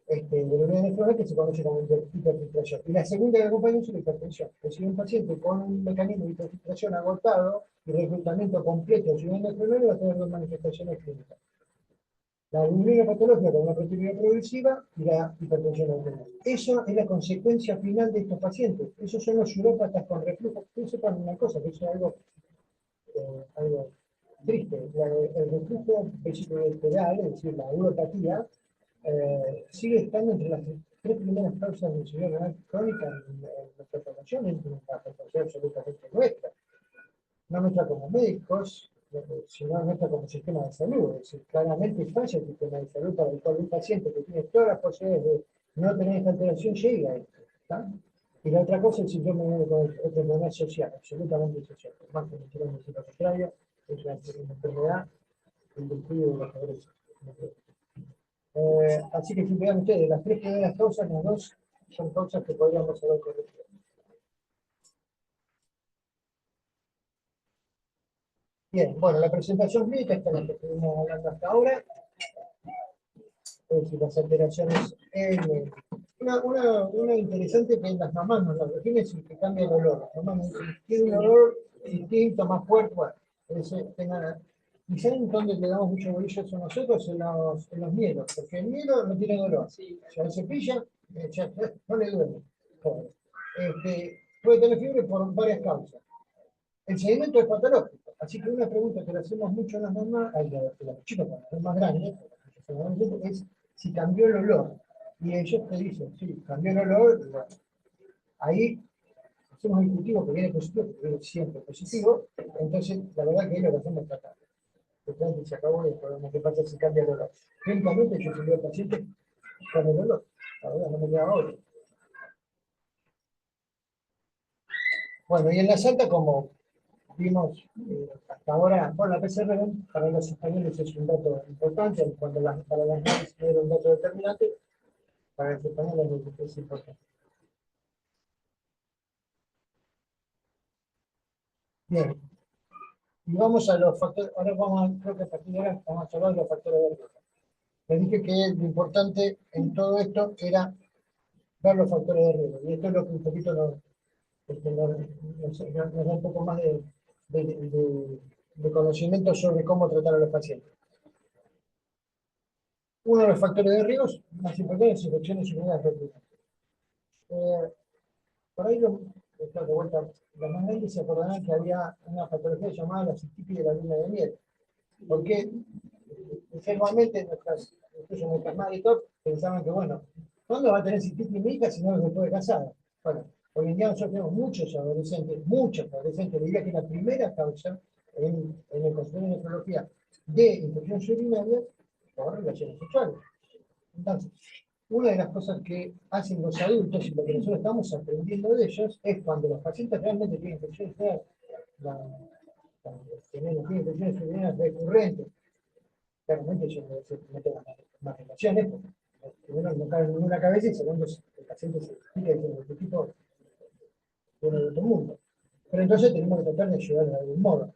de la unidad nefronal que se conoce como hiperfiltración. Y la segunda que acompaña es la hipertensión. Es decir, un paciente con un mecanismo de hiperfiltración agotado y reclutamiento completo de su unidad nefronal va a tener dos manifestaciones clínicas: la albuminuria patológica con una proteína progresiva y la hipertensión arterial. Eso es la consecuencia final de estos pacientes. Esos son los urópatas con reflujo. Ustedes sepan una cosa, que eso es algo triste. El reflujo vesicoureteral, es decir, la uropatía, sigue estando entre las tres primeras causas de insuficiencia renal crónica en nuestra población, es una responsabilidad absolutamente nuestra. No nuestra como médicos, sino nuestra como sistema de salud. Es decir, claramente falla el sistema de salud para el cual un paciente que tiene todas las posibilidades de no tener esta alteración llega a esto. ¿Está? Y la otra cosa, el síndrome de enfermedad social, absolutamente social. Más que mencionar un lo contrario, es una enfermedad inductiva de la pobreza. Así que si vean ustedes, las tres primeras causas, las dos son causas que podríamos haber corregido. Bien, bueno, la presentación médica está la que estuvimos hablando hasta ahora. Es decir, las alteraciones en... Una interesante que en las mamás nos la define es que cambia el olor. Las mamás tiene un olor distinto, más fuerte. Bueno, y saben dónde le damos mucho bolillo a nosotros en los mielos, porque el mielo no tiene dolor. Ya el cepilla, no le duele. Pobre. Puede tener fiebre por varias causas. El seguimiento es patológico, así que una pregunta que le hacemos mucho a las mamás, a los chicos cuando son más grandes, es si cambió el olor. Y ellos te dicen, sí, cambió el olor, y bueno, ahí hacemos el cultivo que viene positivo, que viene siempre positivo, entonces la verdad que es lo que hacemos tratar. Entonces se acabó y podemos qué pasa si cambia el olor. Lentamente yo tengo pacientes con el olor, la verdad no me queda otro. Bueno, y en la Santa, como vimos hasta ahora, bueno, la PCR para los españoles es un dato importante, cuando para las mujeres era un dato determinante, para los españoles es importante. Bien, y vamos a los factores, ahora creo que a partir de ahora vamos a hablar de los factores de riesgo. Les dije que lo importante en todo esto era ver los factores de riesgo, y esto es lo que un poquito nos da un poco más de conocimiento sobre cómo tratar a los pacientes. Uno de los factores de riesgo más importantes es infecciones urinarias recurrentes. Por ahí, de vuelta, los más grandes se acordarán que había una patología llamada la cistitis de la luna de miel. Porque normalmente nuestras madres y todo pensaban que, bueno, ¿cuándo va a tener cistitis mi hija si no se puede casar? Bueno, hoy en día nosotros tenemos muchos adolescentes, diría que la primera causa en el consultorio de nefrología de infecciones urinarias por relaciones sexuales. Entonces, una de las cosas que hacen los adultos y lo que nosotros estamos aprendiendo de ellos es cuando los pacientes realmente tienen infecciones tienen infecciones urinarias recurrentes. Claramente ellos se meten más relaciones, porque primero no cabe en ninguna cabeza y segundo el paciente se explica y dice, este tipo viene de otro mundo. Pero entonces tenemos que tratar de ayudar de algún modo.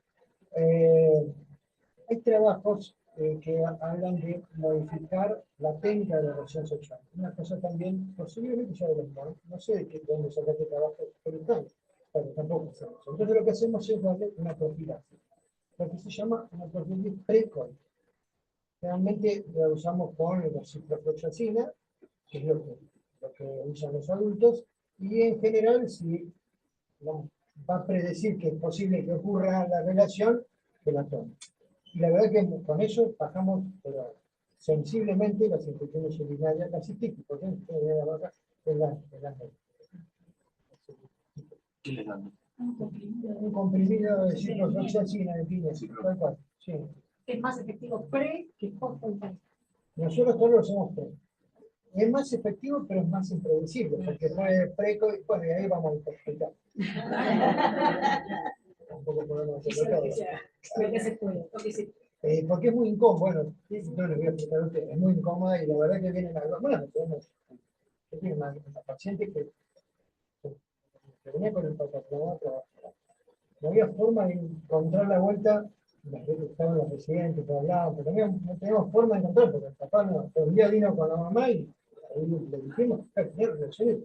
Hay trabajos que hablan de modificar la técnica de la relación sexual. Una cosa también, posiblemente ya de no sé de dónde sacaste trabajo experimental, pero tampoco hacemos. Entonces lo que hacemos es darle una profilaxis, lo que se llama una profilaxis precoz. Realmente la usamos con la ciprofloxacina, que es lo que usan los adultos, y en general, si va a predecir que es posible que ocurra la relación, que la tome. Y la verdad que con eso bajamos sensiblemente las infecciones urinarias, la cistitis, porque es la ¿Qué le dan? un comprimido de ciprofloxacina de piña, tal cual, sí. Es más efectivo pre que post contacto. Nosotros todos lo hacemos pre. Es más efectivo, pero es más impredecible, porque fue preco y bueno, y ahí vamos a interpretar. Tampoco podemos hacerlo todo. Lo que se puede. Porque es muy incómodo, bueno, no les voy a explicar a ustedes, es muy incómoda y la verdad que vienen algunas, bueno, yo tengo una paciente que venía con el patatronado a trabajar. No había forma de encontrar la vuelta, las veces que estaban los residentes, que hablaban, pero no teníamos forma de encontrar, porque el papá no, todo el día vino con la mamá y ahí le dijimos, tener relaciones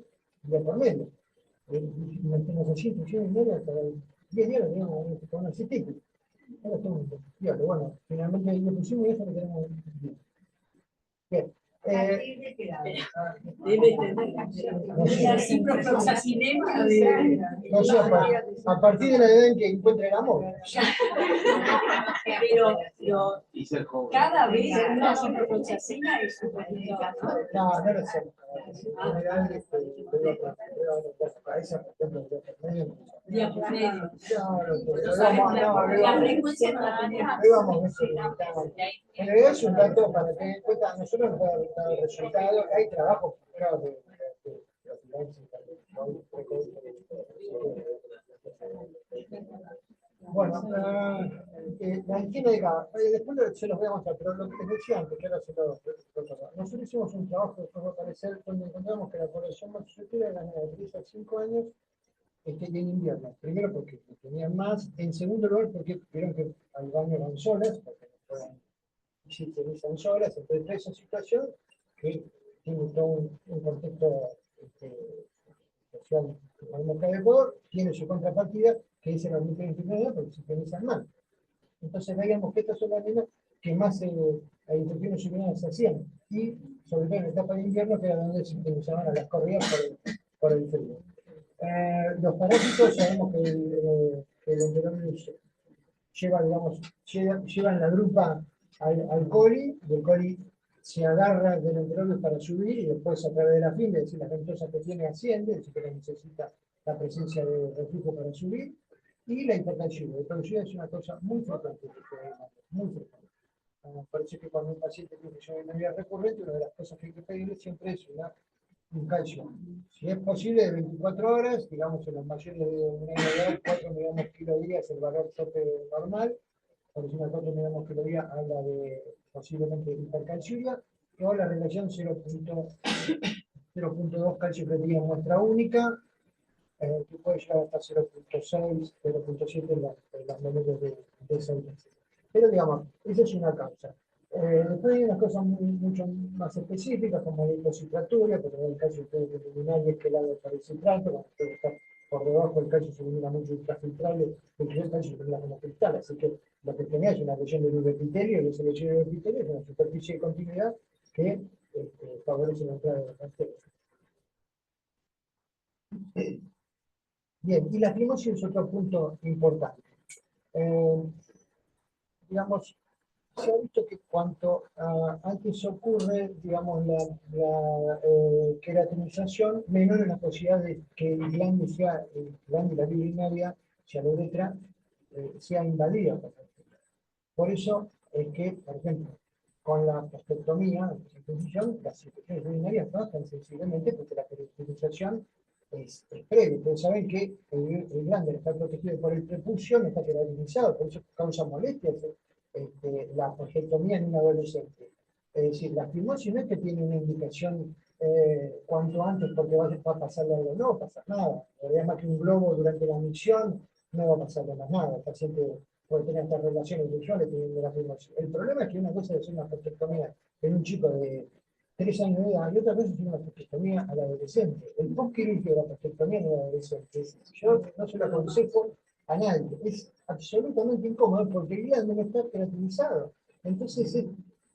día por medio. Nos hacía infecciones media hasta 10 días, teníamos con una cistitis. Ahora estamos bueno, finalmente lo pusimos y eso lo tenemos bien. Bien, partir de qué edad? Debe tener No sé. la ciprofloxacina de... No sé, a partir de la edad en que encuentre el amor. Pero Y ser joven. cada vez una ciprofloxacina es un poquito... No lo sé. En general, a esa, por ejemplo, Día por medio. La frecuencia no la tenemos. ahí vamos a eso. En realidad es un dato para tener en cuenta, nosotros nos da el resultado, hay trabajo claro, bueno, la angina de gas, después se los voy a mostrar, pero lo que les decía antes, que ahora se lo nosotros hicimos un trabajo, después va a aparecer, donde encontramos que la población más susceptible era de 3 a 5 años en invierno. Primero porque tenían más, en segundo lugar porque vieron que al baño van solas, porque no pueden utilizan solas, entonces esa situación que tiene todo un contexto social que podemos caer de Ecuador, tiene su contrapartida, que es el aumento de infecciones porque se utilizan mal. Entonces veíamos que estas son las nenas que más infecciones urinarias se hacían, y sobre todo en la etapa de invierno, que era donde se utilizaban a las corridas por el frío. Los parásitos, sabemos que el enterovirus lleva, digamos, lleva en la grupa al coli, y el coli se agarra del enterovirus para subir, y después a través de la fin, es decir, la ventosa que tiene asciende, es decir, que necesita la presencia de reflujo para subir, y la hipertensión. La hipertensión es una cosa muy frecuente, muy frecuente. Parece que cuando un paciente tiene infección urinaria recurrente, una de las cosas que hay que pedirle siempre es un calcio. Si es posible, de 24 horas, digamos en los mayores de un año de edad, 4 miligramos kilo día es el valor tope normal. Por encima de 4 miligramos kilo día habla de posiblemente hipercalciuria, o la relación 0.2 calcio creatina muestra única, que puede llegar hasta 0.6, 0.7 en las menores de 6 meses. Pero digamos, esa es una causa. Después hay unas cosas mucho más específicas, como la hipocitraturia, porque el calcio urinario es que el agua para el citrato, cuando usted está por debajo del calcio se elimina mucho ultrafiltrable, porque el calcio se elimina como cristal, así que lo que tenía es una lesión del epitelio, y esa lesión del epitelio es una superficie de continuidad que favorece la entrada de las bacterias. Bien, y la fimosis es otro punto importante. Digamos, se ha visto que cuanto antes ocurre, digamos, la queratinización, menor es la posibilidad de que el glándula urinaria, sea la uretra, sea invadida. Por eso es que, por ejemplo, con la prostatectomía, las infecciones urinarias bajan sensiblemente porque la queratinización es previa. Ustedes saben que el glande está protegido por el prepucio, no está queratinizado, por eso causa molestias la prostatectomía en un adolescente. Es decir, la fimosis no es que tiene una indicación cuanto antes porque va a pasarle algo, no va a pasar nada. Además que un globo durante la micción no va a pasarle más nada. El paciente puede tener estas relaciones sexuales teniendo la fimosis. El problema es que una cosa es hacer una prostatectomía en un chico de 3 años de edad y otra cosa es una prostatectomía al adolescente. El postquirúrgico de la prostatectomía en el adolescente, yo no se lo aconsejo a nadie. Es absolutamente incómodo porque el glande no está queratinizado. Entonces es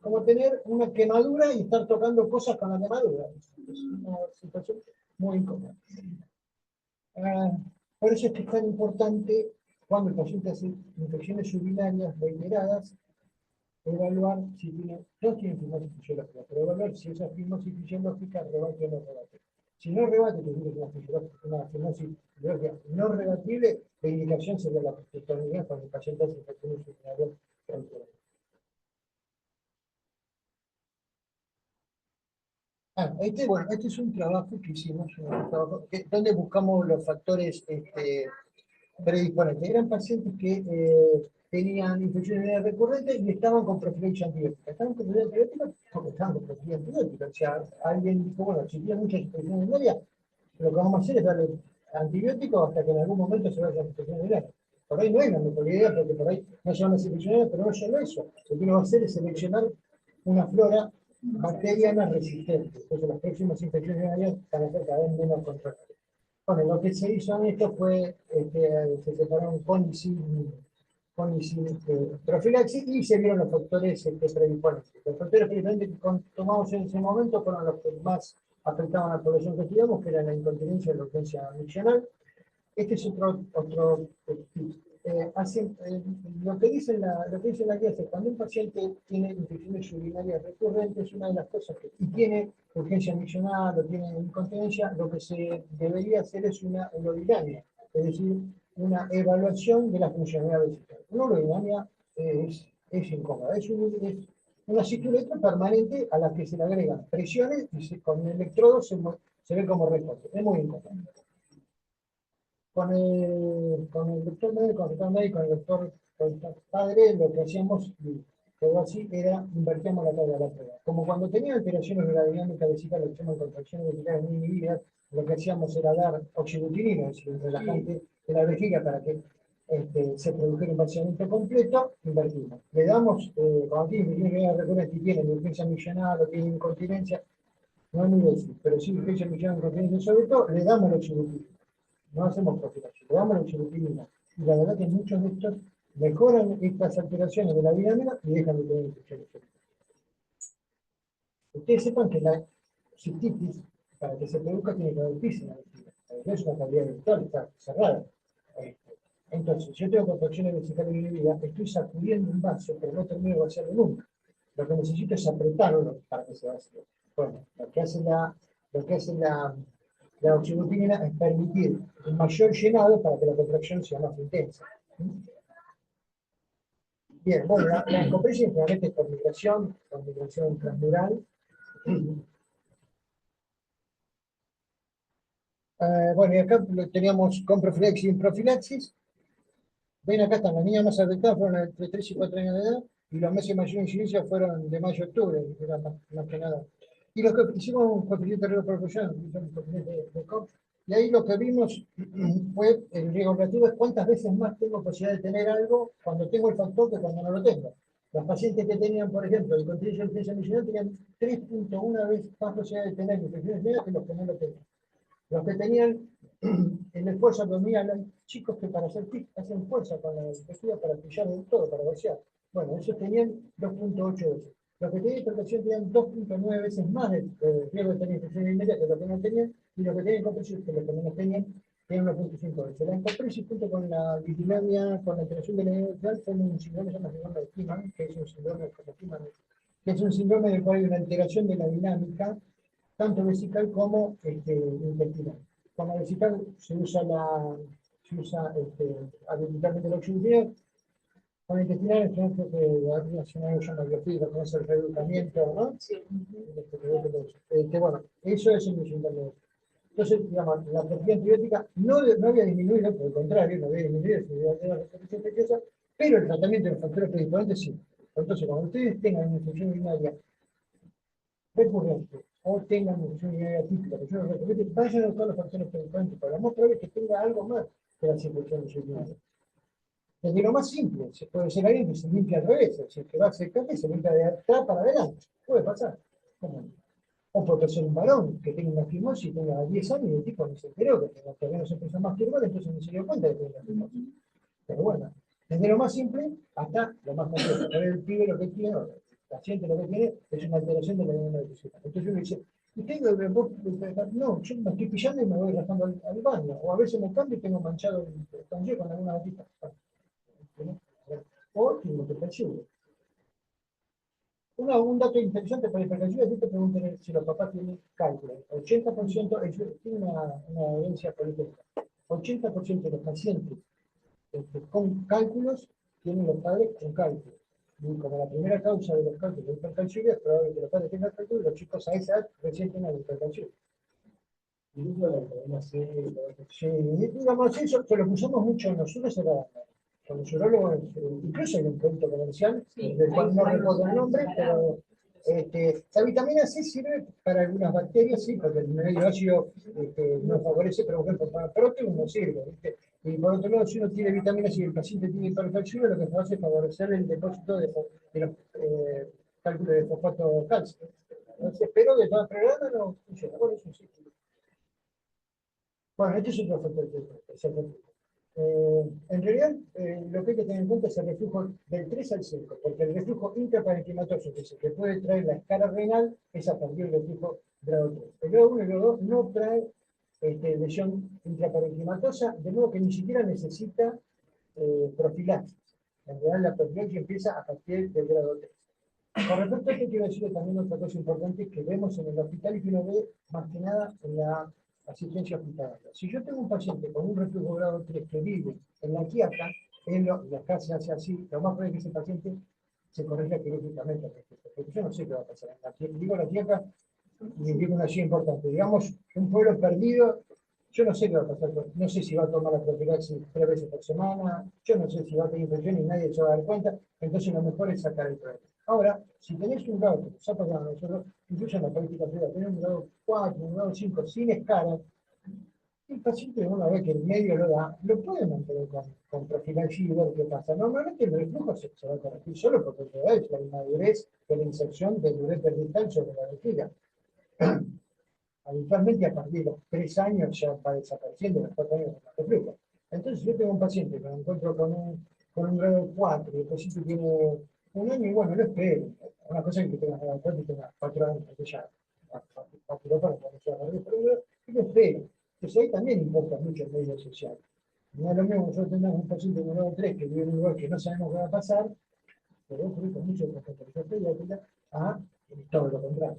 como tener una quemadura y estar tocando cosas con la quemadura. Es una situación muy incómoda. Por eso es que es tan importante, cuando el paciente hace infecciones urinarias reiteradas, evaluar si no tiene fimosis fisiológica, pero evaluar si esa fimosis fisiológica rebate o no rebate. Si no rebate, que es una fimosis fisiológica no rebatible, la indicación sería la prostatectomía cuando el paciente hace infecciones urinarias reiteradas. Este es un trabajo que hicimos, donde buscamos los factores predisponentes. Eran pacientes que tenían infecciones urinarias recurrentes y estaban con profilaxis antibiótica. Estaban con profilaxis antibiótica porque estaban con profilaxis antibiótica. O sea, alguien dijo, bueno, si tiene muchas infecciones urinarias, lo que vamos a hacer es darle antibióticos hasta que en algún momento se vaya a infecciones urinarias. Por ahí no es la mejor idea, porque por ahí no se van a hacer infecciones, pero no solo eso. Lo que uno va a hacer es seleccionar una flora bacteriana resistente. Entonces las próximas infecciones urinarias van a ser cada vez menos controladas. Bueno, lo que se hizo en esto fue, se separaron con y sin con y sin profilaxis, y se vieron los factores predisponentes. Los factores predisponentes que tomamos en ese momento fueron los que más afectaban a la población que estudiamos, que era la incontinencia y la urgencia miccional. Este es otro tip. Lo que dice la guía es que cuando un paciente tiene infecciones urinarias recurrentes, una de las cosas y tiene urgencia miccional o tiene incontinencia, lo que se debería hacer es una urodinamia, es decir, una evaluación de la funcionalidad vesical. Una urodinamia es incómoda, es una cituleta permanente a la que se le agregan presiones y con el electrodo se ve como recorte. Es muy incómodo. Con el doctor médico, con el doctor padre, lo que hacíamos, y quedó así, era invertíamos la carga de la prueba. Como cuando tenía alteraciones de la dinámica vesical, lo que llaman contracciones vesicales muy inhibidas, lo que hacíamos era dar oxibutinina, es decir, un relajante de la vejiga para que se produjera un vaciamiento completo, invertimos. Le damos, cuando tiene recurrente y tiene urgencia miccional o tiene incontinencia, no es muy difícil, pero sí urgencia miccional, incontinencia sobre todo, le damos la oxibutinina. No hacemos profilaxis, le damos la oxibutinina. Y la verdad que muchos de estos mejoran estas alteraciones de la dinámica y dejan de tener infecciones. Ustedes sepan que la cistitis, para que se produzca, tiene que haber pis en la vejiga. No es una cavidad virtual, está cerrada. Entonces, si yo tengo contracciones vesicales inhibidas, estoy sacudiendo un vaso, pero no termino de vaciarlo nunca. Lo que necesito es apretarlo para que se vacíe. Bueno, lo que hace la oxibutinina es permitir un mayor llenado para que la contracción sea más intensa. Bien, bueno, la compresión generalmente es por migración transmural. Bueno, y acá teníamos con profilaxis y sin profilaxis. Ven, acá están, las niñas más afectadas fueron entre 3 y 4 años de edad, y los meses de mayor incidencia fueron de mayo a octubre, era más que nada. Y los que hicimos un coeficiente de reproporción, un coeficiente de Cox, y ahí lo que vimos fue, el riesgo relativo es cuántas veces más tengo posibilidad de tener algo cuando tengo el factor que cuando no lo tengo. Los pacientes que tenían, por ejemplo, incontinencia miccional tenían 3.1 veces más posibilidad de tener infecciones venéreas que los que no lo tenían. Los que tenían el esfuerzo abdominal, hay chicos que para hacer PIC hacen fuerza con la vejiga para pillar de todo, para vaciar. Bueno, esos tenían 2.8 veces. Los que tenían hipertensión tenían 2.9 veces más de riesgo de tener infección urinaria que los que no tenían, y los que tenían compresión que los que no tenían 1.5 veces. La compresión junto con la dislipidemia, con la alteración de la energía, son un síndrome que se llama síndrome de Kiman, que es un síndrome de Kiman, que es un síndrome en el cual hay una alteración de la dinámica, tanto vesical como intestinal. Con la vesical se usa habitualmente la oxibutinina. Con la intestinal, el ejemplo que la nacional llama biofibra, con ese reeducamiento, ¿no? Sí. Bueno, eso es el síndrome. Entonces, digamos, la terapia antibiótica no había disminuido, por el contrario, no había disminuido la severidad de la respuesta infecciosa, pero el tratamiento de los factores predisponentes sí. Entonces, cuando ustedes tengan una infección urinaria recurrente o tengan una infección urinaria típica, que yo les recomiendo que vayan a buscar los factores predisponentes, para mostrar que tenga algo más que las infecciones urinarias. Desde lo más simple, puede ser alguien que se limpia al revés, o sea, que va a secar y se limpia de atrás para adelante. Puede pasar. O puede ser un varón que tenga una fimosis y tenga 10 años y el tipo no se enteró, que todavía no se empezó a masturbar, entonces no se dio cuenta de que tenía una fimosis. Pero bueno, desde lo más simple hasta lo más complejo. Pero el pibe lo que tiene, el paciente lo que tiene es una alteración de la dinámica vesical. Entonces uno dice, no, yo me estoy pillando y me voy rajando al baño. O a veces me cambio y tengo manchado el canje con alguna gotita. O tengo hipertensión. Un dato interesante para hipertensión es que te pregunten si los papás tienen cálculo. 80% tiene una herencia política. 80% de los pacientes con cálculos tienen los padres con cálculos. Y como la primera causa de los cálculos de hipertensión es probable que los padres tengan cálculos y los chicos a esa edad recién tengan hipertensión. Incluso la vitamina C, sí, digamos, eso se lo pusimos mucho nosotros, era con los urólogos, incluso hay un producto comercial, del cual no recuerdo el nombre, pero la vitamina C sirve para algunas bacterias, sí, porque el medio ácido no favorece, pero por ejemplo, para próteos no sirve, ¿viste? Y por otro lado, si uno tiene vitaminas y el paciente tiene hipertensión, lo que se hace es favorecer el depósito de los cálculos de fosfato calcio. Entonces, pero de todas maneras no funciona. Bueno, eso sí. Bueno, este es otro factor. En realidad, lo que hay que tener en cuenta es el reflujo del 3 al 5, porque el reflujo intraparenquimatoso, que es el que puede traer la escara renal, es a partir del reflujo grado 3. El grado 1 y el grado 2 no trae lesión intraparenquimatosa, de modo que ni siquiera necesita profilaxis. En realidad, la profilaxis empieza a partir del grado 3. Con respecto a esto, quiero decirle también otra cosa importante que vemos en el hospital y que uno ve más que nada en la asistencia hospitalaria. Si yo tengo un paciente con un reflujo grado 3 que vive en la quiata, y acá se hace así, lo más probable es que ese paciente se corrija quirúrgicamente al respecto, porque yo no sé qué va a pasar. Digo la quiata y digo una así importante. Digamos, un pueblo perdido, yo no sé qué va a pasar, no sé si va a tomar la profilaxis 3 veces por semana, yo no sé si va a tener infección y nadie se va a dar cuenta, entonces lo mejor es sacar el problema. Ahora, si tenés un grado, que nos ha pasado a nosotros, incluso en la política privada, tenés un grado 4, un grado 5, sin escala, el paciente una vez que el medio lo da, lo puede mantener con profilaxis y ver qué pasa. Normalmente el reflujo se va a corregir solo porque es la inmadurez de la inserción del ureter distal sobre la vejiga. Habitualmente a partir de los 3 años ya va desapareciendo, los 4 años de reflujo. Entonces yo tengo un paciente que me encuentro con un grado 4 y el paciente tiene un año y bueno, lo espero. Una cosa es que tenga grado 4 y tenga 4 años, porque ya para cuando sea pero y lo espero. Entonces ahí también importa mucho el medio social. No es lo mismo nosotros tenemos un paciente con grado 3 que vive en un lugar que no sabemos qué va a pasar, pero ocurre con mucho de la pediátrica a todo lo contrario.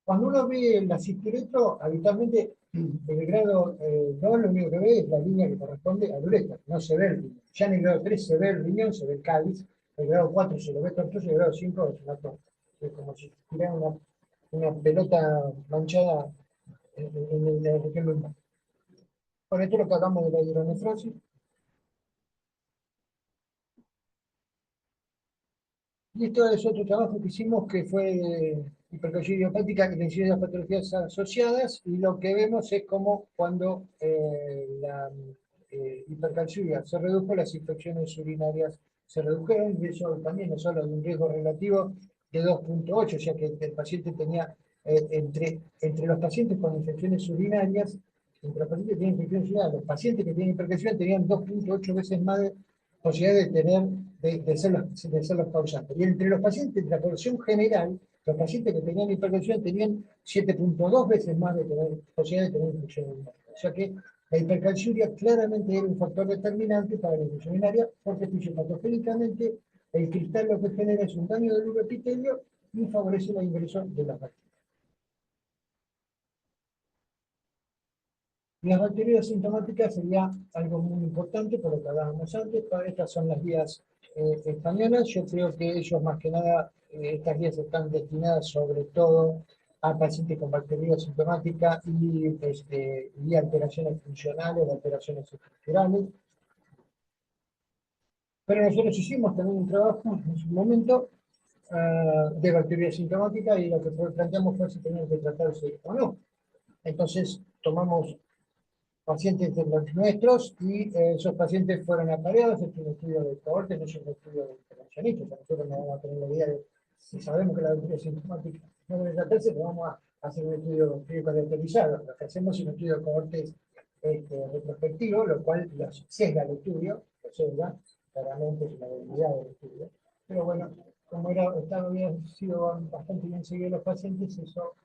Cuando uno ve el asistiretro, habitualmente el grado 2 lo único que ve es la línea que corresponde al ureter, no se ve el riñón. Ya en el grado 3 se ve el riñón, se ve el cáliz, el grado 4 se lo ve tortuoso y el grado 5 es una torta. Es como si tuviera una pelota manchada en la región lumbar. Con esto lo que hablamos de la hidronefrosis. Y esto es otro trabajo que hicimos que fue hipercalciuria idiopática y densidad de patologías asociadas, y lo que vemos es como cuando la hipercalciuria se redujo, las infecciones urinarias se redujeron, y eso también nos habla de un riesgo relativo de 2.8, o sea que el paciente tenía, entre los pacientes con infecciones urinarias, entre los pacientes que tienen infecciones urinarias, los pacientes que tienen hipercalciuria tenían 2.8 veces más de posibilidad de tener de ser los causantes. Y entre los pacientes, de la población general, los pacientes que tenían hipertensión tenían 7.2 veces más de posibilidad de tener infección urinaria. O sea que la hipercalciuria claramente era un factor determinante para la infección urinaria, porque fisiopatogénicamente el cristal lo que genera es un daño del uroepitelio y favorece el ingreso de las bacterias. Las bacterias sintomáticas sería algo muy importante, por lo que hablábamos antes. Estas son las guías españolas. Yo creo que ellos, más que nada, estas guías están destinadas sobre todo a pacientes con bacterias sintomáticas y alteraciones funcionales, alteraciones estructurales. Pero nosotros hicimos también un trabajo en su momento de bacterias sintomáticas, y lo que planteamos fue si tenían que tratarse o no. Entonces tomamos pacientes de los nuestros y esos pacientes fueron apareados. Este es un estudio de cohorte, no es un estudio de intervencionistas. Nosotros no vamos a tener la idea de si sabemos que la bacteria sintomática no debe tratarse, pero vamos a hacer un estudio clínico caracterizado. Lo que hacemos es un estudio de cohortes retrospectivo, lo cual los sesga el estudio, lo sesga, claramente es una debilidad del estudio. Pero bueno, como había sido bastante bien seguido los pacientes, eso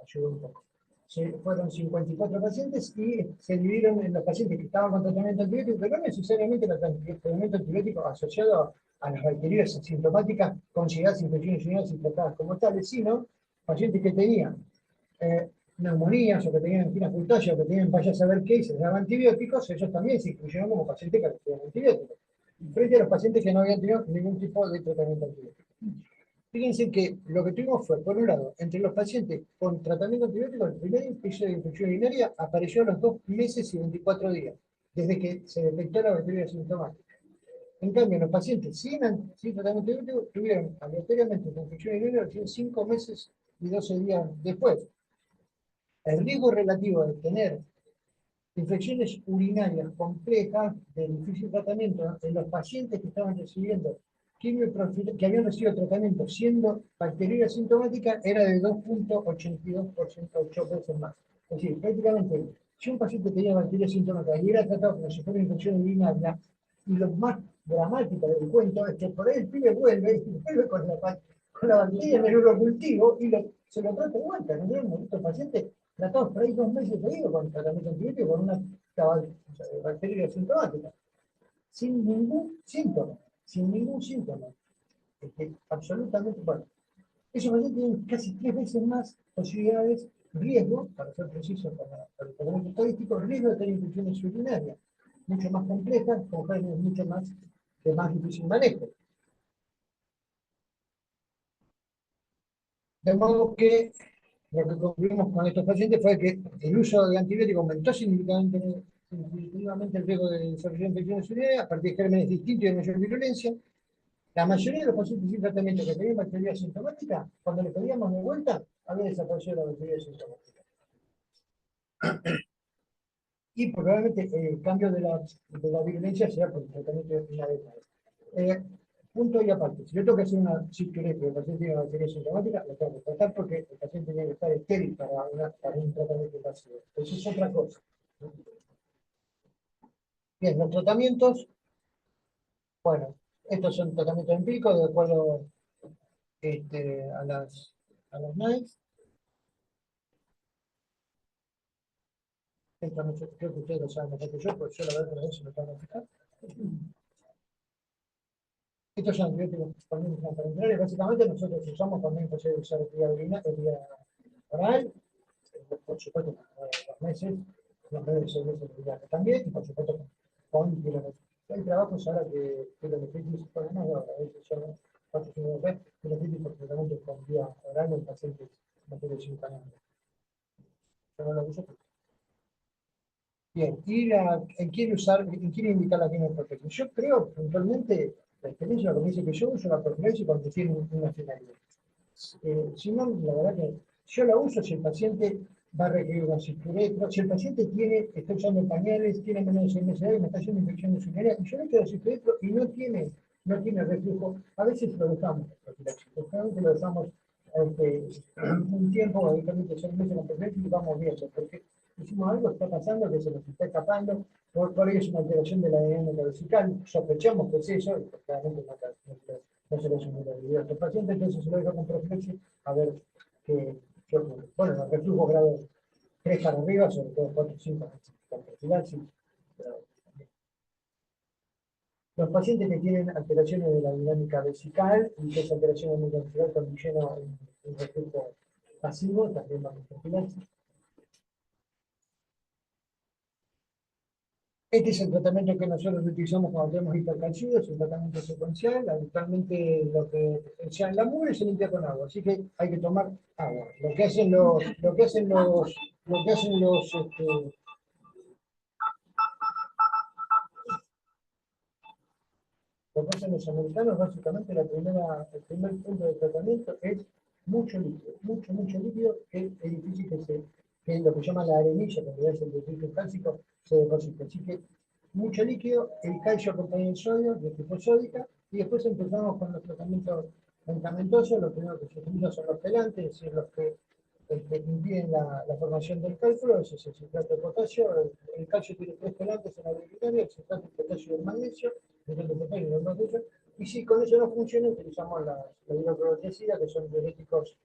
ayudó un poco. Fueron 54 pacientes y se dividieron en los pacientes que estaban con tratamiento antibiótico, pero no necesariamente el tratamiento antibiótico asociado a las bacterias asintomáticas consideradas infecciones urinarias y tratadas como tales, sino pacientes que tenían neumonías o que tenían angina custosa o que tenían vaya a saber qué y se les daban antibióticos, ellos también se incluyeron como pacientes que recibían antibióticos, frente a los pacientes que no habían tenido ningún tipo de tratamiento antibiótico. Fíjense que lo que tuvimos fue, por un lado, entre los pacientes con tratamiento antibiótico, el primer episodio de infección urinaria apareció a los 2 meses y 24 días, desde que se detectó la bacteria sintomática. En cambio, los pacientes sin tratamiento antibiótico tuvieron aleatoriamente la infección urinaria 5 meses y 12 días después. El riesgo relativo de tener infecciones urinarias complejas de difícil tratamiento en los pacientes que estaban recibiendo que habían recibido tratamiento siendo bacteriuria sintomática era de 2.82%, 8 veces más. Es decir, prácticamente Si un paciente tenía bacterias sintomáticas y era tratado como si fuera una infección urinaria, y lo más dramático del cuento es que por ahí el pibe vuelve y vuelve con la bacteria en el urocultivo y se lo trata de vuelta. No tenemos estos pacientes tratados por ahí 2 meses seguidos con tratamiento antibiótico con una bacteria sintomática, sin ningún síntoma, sin ningún síntoma. Absolutamente, bueno, esos pacientes tienen casi 3 veces más posibilidades, riesgo, para ser preciso para el tratamiento estadístico, riesgo de tener infecciones urinarias, mucho más complejas, con gérmenes mucho más, de más difícil manejo. De modo que lo que concluimos con estos pacientes fue que el uso de antibióticos aumentó significativamente el riesgo de desarrollar infecciones urinarias a partir de gérmenes distintos y de mayor virulencia. La mayoría de los pacientes sin tratamiento que tenían bacteria sintomática, cuando le pedíamos de vuelta, había desaparecido la bacteria sintomática. Y probablemente el cambio de la virulencia sea por el tratamiento inadecuado. Punto y aparte, si yo tengo que hacer una cicloreto y el paciente tiene una bacteria sintomática, lo tengo que tratar porque el paciente tiene que estar estéril para un tratamiento invasivo. Eso es otra cosa. Bien, los tratamientos, bueno, estos son tratamientos empíricos de acuerdo a las NICE. Creo que ustedes lo saben mejor que yo, porque yo la verdad que a veces me tengo que fijar. Estos son antibióticos parenterales. Básicamente nosotros usamos también para usar vía oral, por supuesto, los meses, los meses de 6 meses de vida también, y por supuesto con pilonetritis. Hay trabajos ahora que pilonetritis, por lo menos a veces son 4 o 5 veces, pilonetritis por tratamiento con vía oral en pacientes mayores de 50 años. Yo no lo uso. Bien, ¿en quién indicar la quimioprofilaxis? Yo creo, puntualmente, la experiencia lo que me dice que yo uso la profilaxis cuando tiene una finalidad. Si no, la verdad que yo la uso si el paciente va a requerir una cicloretro, si el paciente está usando pañales, tiene menos de 6 meses de edad y me está haciendo infecciones urinarias, y yo le quedo cicloretro y no tiene reflujo, a veces lo dejamos profilaxis, generalmente lo dejamos un tiempo, habitualmente 6 meses con profilaxis y vamos viendo, porque decimos algo está pasando que se nos está escapando, por ahí es una alteración de la dinámica vesical, sospechamos que es eso, y claramente no se lo similaridad a estos pacientes, entonces se lo dejo con profilaxis a ver qué ocurre. Bueno, los reflujos grados 3 para arriba, sobre todo 4 y 5 con profilaxis. Los pacientes que tienen alteraciones de la dinámica vesical y que esa alteración de la dinámica vesical condiciona un reflujo pasivo, también van con profilaxis. Este es el tratamiento que nosotros utilizamos cuando tenemos hipercalciuria, es un tratamiento secuencial. Habitualmente lo que sea en la mugre se limpia con agua, así que hay que tomar agua. Lo que hacen los americanos, básicamente el primer punto de tratamiento es mucho líquido, mucho líquido, que es difícil que lo que llama la arenilla, que en realidad es el detrito cálcico, se deposite. Así que mucho líquido, el calcio acompaña el sodio, de tipo sódica, y después empezamos con los tratamientos medicamentosos. Lo primero que se utiliza son los pelantes, es decir, los que impiden la formación del cálculo. Ese es el citrato de potasio. El calcio tiene 3 pelantes en la urinaria, el citrato de potasio y el magnesio, y si con eso no funciona, utilizamos la hidroclorotiazida, que son diuréticos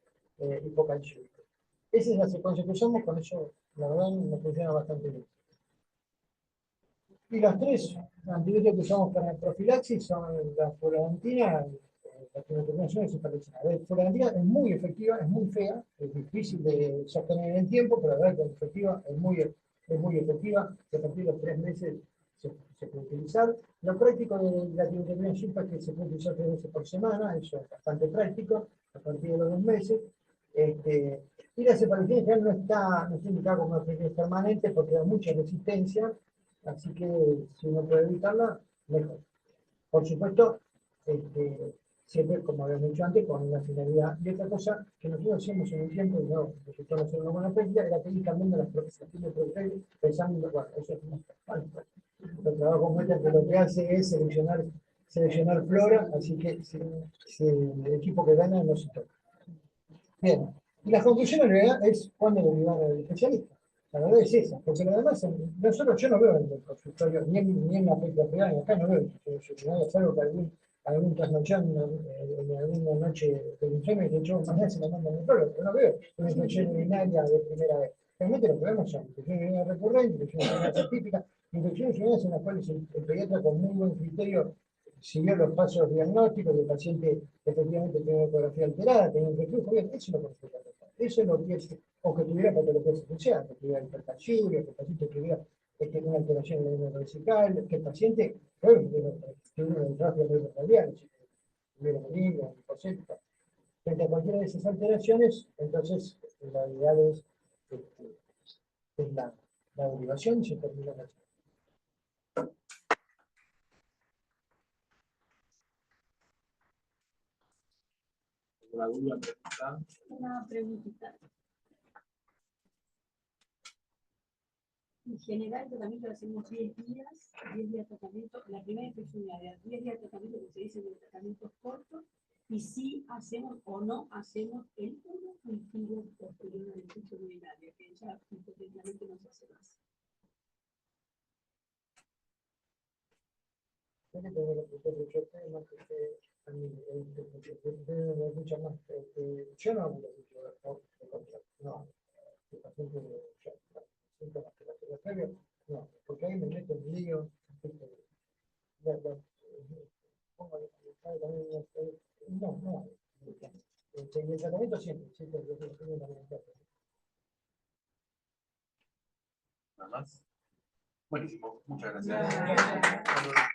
hipocalciúricos. Esa es la secuencia que usamos, con eso la verdad nos funciona bastante bien. Y los 3 antibióticos que usamos para profilaxis son la fluoxetina, la quimioterminación y cefalexina. La fluoxetina es muy efectiva, es muy fea, es difícil de sostener en el tiempo, pero la verdad que es efectiva, es muy efectiva, que a partir de los 3 meses se puede utilizar. Lo práctico de la quimioterminación es que se puede utilizar 3 veces por semana, eso es bastante práctico, a partir de los 2 meses. Y la cefalexina en general no está indicada como una efectividad permanente porque da mucha resistencia. Así que si uno puede evitarla, mejor. Por supuesto, siempre, como habíamos dicho antes, con una finalidad. Y otra cosa que nosotros hacíamos en un tiempo, y no resultó no ser una buena práctica, era que ir cambiando las profesiones pensando, bueno, eso es una falta. Los trabajos muestran que lo que hace es seleccionar flora, así que el equipo que gana no se toca. Bien, y la conclusión en realidad es cuándo derivar al especialista. La verdad es esa, porque además nosotros yo no veo en el consultorio, ni en la privada, ni acá no veo disfuncionalidad, salvo que algún trasnochón en alguna noche de insomnio que yo mañana se la mando al nefrólogo, pero no veo una infección urinaria de primera vez. Realmente lo que vemos son infecciones urinarias recurrentes, infecciones urinarias típicas, infecciones urinarias en las cuales el pediatra con muy buen criterio siguió los pasos diagnósticos, el paciente efectivamente tiene una ecografía alterada, tenía un reflujo, bien, eso lo consulta. Eso es lo que es, o que tuviera patología secuencial, que tuviera hipertensión, que el paciente tuviera una alteración en el vesical, que el paciente, bueno, tiene una disrafia neurocardiaca, si tuviera peligro, hipocética. Frente a cualquiera de esas alteraciones, entonces la ideal es la derivación y se termina la. ¿Alguna duda, pregunta? Una preguntita. En general, el tratamiento lo hacemos 10 días de tratamiento. La primera infección de 10 días de tratamiento, que se dice de tratamientos cortos, y si hacemos o no hacemos el uno cultivo posterior a la infección urinaria, que ya hipotéticamente no se hace más. Tiene que tener mucho tema, que a mí me mucha más. Yo no hago no. El paciente síntomas que la previo, no, porque ahí me meto en lío. No, no. En el tratamiento siempre, Nada más. Buenísimo, muchas gracias.